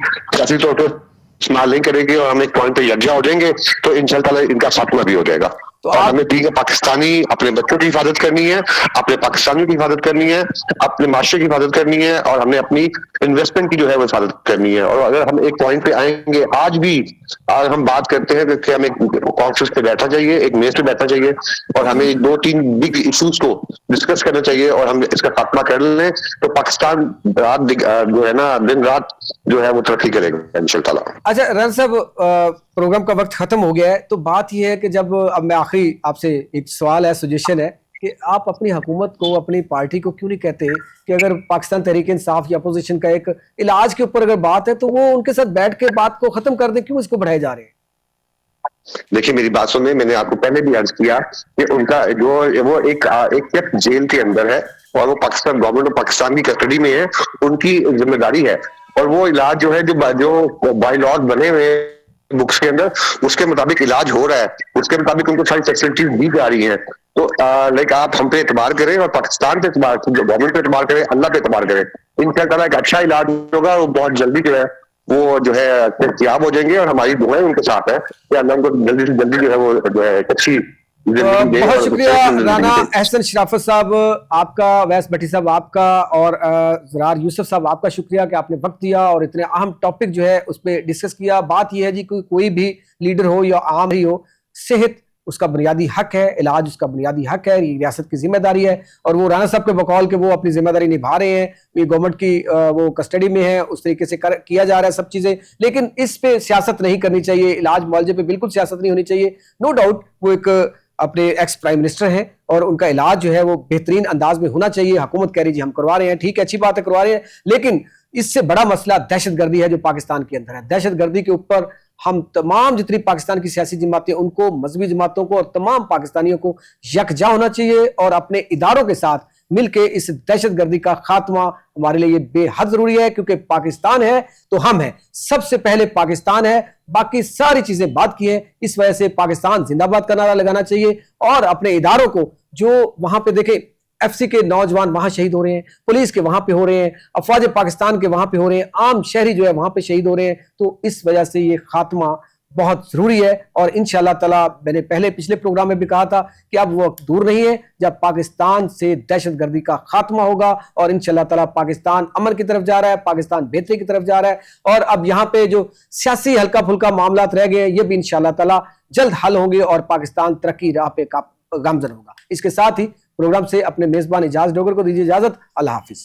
तौर पर इस्तेमाल नहीं करेंगे और हम एक पॉइंट पे यकजा हो जाएंगे, तो इंशाल्लाह इनका खात्मा भी हो जाएगा। तो हमें ठीक है, पाकिस्तानी अपने बच्चों की हिफाजत करनी है, अपने पाकिस्तानियों की हिफाजत करनी है, अपने माशरे की हिफाजत करनी है, और हमने अपनी इन्वेस्टमेंट की जो है वो हिफाजत करनी है। और अगर हम एक पॉइंट पे आएंगे, आज हम बात करते हैं कि हमें कॉन्फ्रेंस पे बैठना चाहिए, एक मेज पे बैठना चाहिए, और हमें 2-3 बिग इश्यूज को डिस्कस करना चाहिए और हम इसका खात्मा कर लें, तो पाकिस्तान जो है ना दिन रात जो है वो तरक्की करेगा इंशाल्लाह।
अच्छा राना साहब, प्रोग्राम का वक्त खत्म हो गया है, तो बात यह है कि जब अब मैं आखिरी आपसे एक सवाल है, सजेशन है कि आप अपनी हुकूमत को, अपनी पार्टी को क्यों नहीं कहते कि अगर पाकिस्तान तहरीक इंसाफ या अपोजिशन का एक इलाज के ऊपर अगर बात है तो वो उनके साथ बैठ के बात को खत्म कर दे, क्यों इसको बढ़ाए जा रहे हैं?
देखिए मेरी बात सुनिए, मैंने आपको पहले भी अर्ज किया कि उनका जो वो एक जेल के अंदर है और वो पाकिस्तान गवर्नमेंट ऑफ पाकिस्तान की कस्टडी में है, उनकी जिम्मेदारी है, और वो इलाज जो है जो बाय लॉज बने हुए बुक्स के अंदर उसके मुताबिक इलाज हो रहा है, उसके मुताबिक उनको सारी फैसिलिटीज दी जा रही हैं। तो लाइक आप हम पे एतबार करें और पाकिस्तान पे एतबार, गवर्नमेंट पे एतबार करें, अल्लाह पे एतबार करें, इंशाअल्लाह एक अच्छा इलाज होगा, वो बहुत जल्दी जो है दस्तयाब हो जाएंगे, और हमारी दुआएं उनके साथ है कि अल्लाह उनको जल्दी से जल्दी जो है वो जो है अच्छी।
बहुत शुक्रिया राना एहसन शराफत साहब आपका, वैस भट्टी साहब आपका, और ज़रार यूसुफ साहब आपका शुक्रिया कि आपने वक्त दिया और इतने अहम टॉपिक जो है उस पर डिस्कस किया। बात यह है जी कोई भी लीडर हो या आम ही हो, सेहत उसका बुनियादी हक है, इलाज उसका बुनियादी हक है, रियासत की जिम्मेदारी है, और वो राना साहब के बकौल के वो अपनी जिम्मेदारी निभा रहे हैं, ये गवर्नमेंट की वो कस्टडी में है, उस तरीके से किया जा रहा है सब चीजें, लेकिन इस पे सियासत नहीं करनी चाहिए, इलाज मुआवजे पे बिल्कुल सियासत नहीं होनी चाहिए। नो डाउट वो एक अपने एक्स प्राइम मिनिस्टर हैं और उनका इलाज जो है वो बेहतरीन अंदाज में होना चाहिए। हुकूमत कह रही जी हम करवा रहे हैं, ठीक है, अच्छी बात है, करवा रहे हैं, लेकिन इससे बड़ा मसला दहशतगर्दी है जो पाकिस्तान के अंदर है। दहशतगर्दी के ऊपर हम तमाम जितनी पाकिस्तान की सियासी जमातें, उनको, मजहबी जमातों को और तमाम पाकिस्तानियों को यकजा होना चाहिए और अपने इदारों के साथ मिलकर इस दहशतगर्दी का खात्मा हमारे लिए बेहद जरूरी है, क्योंकि पाकिस्तान है तो हम हैं, सबसे पहले पाकिस्तान है, बाकी सारी चीजें बात की है। इस वजह से पाकिस्तान जिंदाबाद का नारा लगाना चाहिए और अपने इदारों को, जो वहां पे देखे एफसी के नौजवान वहां शहीद हो रहे हैं, पुलिस के वहां पे हो रहे हैं, अफवाज पाकिस्तान के वहां पे हो रहे हैं, आम शहरी जो है वहां पे शहीद हो रहे हैं, तो इस वजह से ये खात्मा बहुत जरूरी है। और इंशाअल्लाह ताला, मैंने पहले पिछले प्रोग्राम में भी कहा था कि अब वो वक्त दूर नहीं है जब पाकिस्तान से दहशतगर्दी का खात्मा होगा और इंशाअल्लाह ताला पाकिस्तान अमन की तरफ जा रहा है, पाकिस्तान बेहतरी की तरफ जा रहा है। और अब यहाँ पे जो सियासी हल्का फुल्का मामलात रह गए, ये भी इंशाअल्लाह ताला जल्द हल होंगे और पाकिस्तान तरक्की राह पे गामजन होगा। इसके साथ ही प्रोग्राम से अपने मेजबान इजाज डोगर को दीजिए इजाजत। अल्लाह हाफिज।